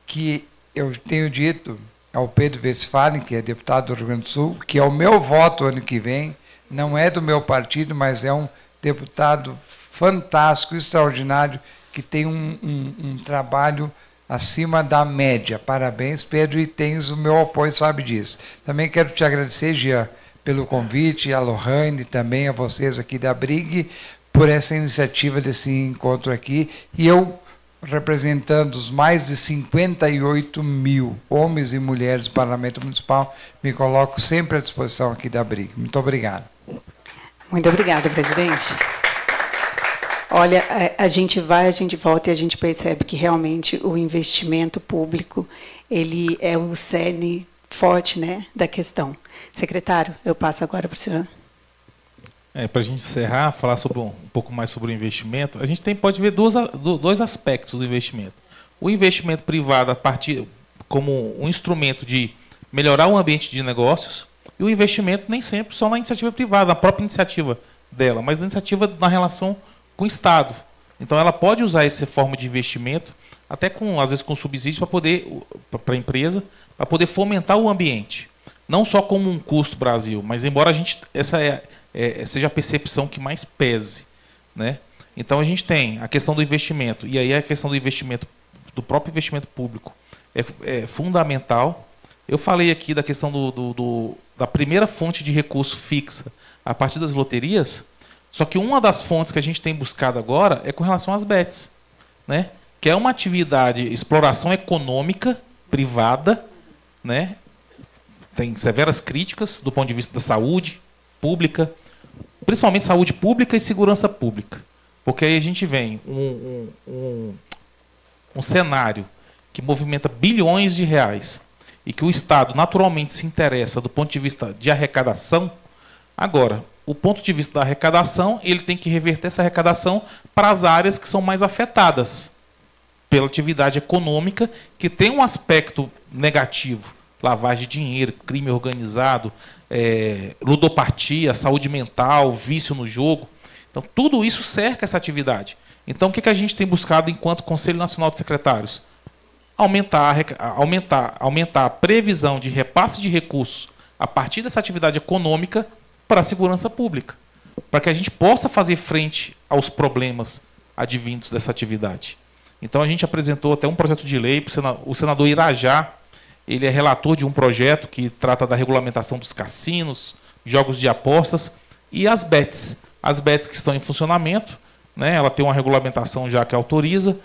que eu tenho dito ao Pedro Westphalen, que é deputado do Rio Grande do Sul, que é o meu voto ano que vem, não é do meu partido, mas é um deputado fantástico, extraordinário, que tem um trabalho acima da média. Parabéns, Pedro, e tens o meu apoio, sabe disso. Também quero te agradecer, Jean, pelo convite, a Lohane, também a vocês aqui da BRIG, por essa iniciativa desse encontro aqui, e eu, representando os mais de 58 mil homens e mulheres do Parlamento Municipal, me coloco sempre à disposição aqui da BRIG. Muito obrigado. Muito obrigada, presidente. Olha, a gente vai, a gente volta e a gente percebe que realmente o investimento público ele é o cerne forte, né, da questão. Secretário, eu passo agora para o senhor. Para a gente encerrar, falar sobre um pouco mais sobre o investimento, a gente pode ver dois aspectos do investimento. O investimento privado a partir como um instrumento de melhorar o ambiente de negócios, e o investimento nem sempre só na iniciativa privada, na própria iniciativa dela, mas na iniciativa na relação com o Estado. Então, ela pode usar essa forma de investimento, até às vezes com subsídios, para a empresa, para poder fomentar o ambiente. Não só como um custo Brasil, mas embora essa seja a percepção que mais pese, né? Então, a gente tem a questão do investimento, e aí a questão do investimento, do próprio investimento público, é fundamental. Eu falei aqui da questão da primeira fonte de recurso fixa a partir das loterias, só que uma das fontes que a gente tem buscado agora é com relação às bets, né? Que é uma atividade, exploração econômica privada, né? Tem severas críticas do ponto de vista da saúde pública, principalmente saúde pública e segurança pública, porque aí a gente vem um cenário que movimenta bilhões de reais e que o Estado naturalmente se interessa do ponto de vista de arrecadação. Agora, o ponto de vista da arrecadação, ele tem que reverter essa arrecadação para as áreas que são mais afetadas pela atividade econômica, que tem um aspecto negativo, lavagem de dinheiro, crime organizado, ludopatia, saúde mental, vício no jogo. Então, tudo isso cerca essa atividade. Então, o que a gente tem buscado enquanto Conselho Nacional de Secretários? Aumentar a previsão de repasse de recursos a partir dessa atividade econômica para a segurança pública, para que a gente possa fazer frente aos problemas advindos dessa atividade. Então, a gente apresentou até um projeto de lei, o senador Irajá, ele é relator de um projeto que trata da regulamentação dos cassinos, jogos de apostas e as bets. As bets que estão em funcionamento, né, ela tem uma regulamentação já que autoriza,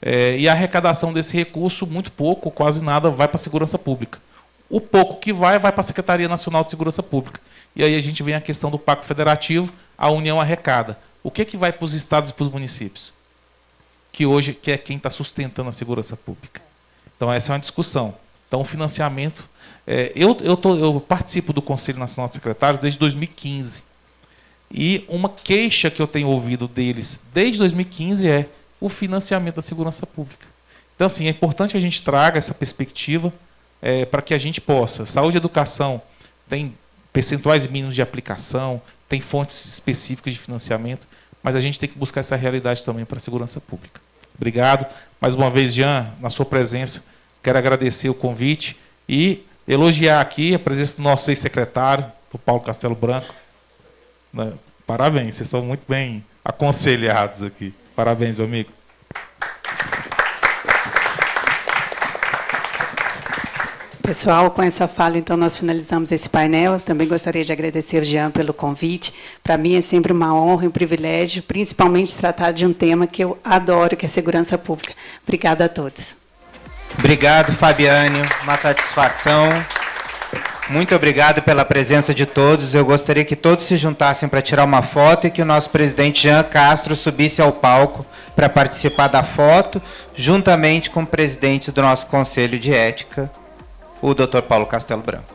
e a arrecadação desse recurso, muito pouco, quase nada, vai para a segurança pública. O pouco que vai para a Secretaria Nacional de Segurança Pública. E aí a gente vem a questão do Pacto Federativo, a União arrecada. O que vai para os estados e para os municípios? Que hoje é quem está sustentando a segurança pública. Então, essa é uma discussão. Então, o financiamento... Eu participo do Conselho Nacional de Secretários desde 2015. E uma queixa que eu tenho ouvido deles desde 2015 é o financiamento da segurança pública. Então, assim, é importante que a gente traga essa perspectiva para que a gente possa... Saúde e educação tem percentuais mínimos de aplicação, tem fontes específicas de financiamento, mas a gente tem que buscar essa realidade também para a segurança pública. Obrigado. Mais uma vez, Jean, na sua presença, quero agradecer o convite e elogiar aqui a presença do nosso ex-secretário, do Paulo Castelo Branco. Parabéns, vocês estão muito bem aconselhados aqui. Parabéns, meu amigo. Pessoal, com essa fala, então, nós finalizamos esse painel. Também gostaria de agradecer ao Jean pelo convite. Para mim é sempre uma honra e um privilégio, principalmente tratar de um tema que eu adoro, que é segurança pública. Obrigada a todos. Obrigado, Fabiane. Uma satisfação. Muito obrigado pela presença de todos. Eu gostaria que todos se juntassem para tirar uma foto e que o nosso presidente Jean Castro subisse ao palco para participar da foto, juntamente com o presidente do nosso Conselho de Ética, o Dr. Paulo Castelo Branco.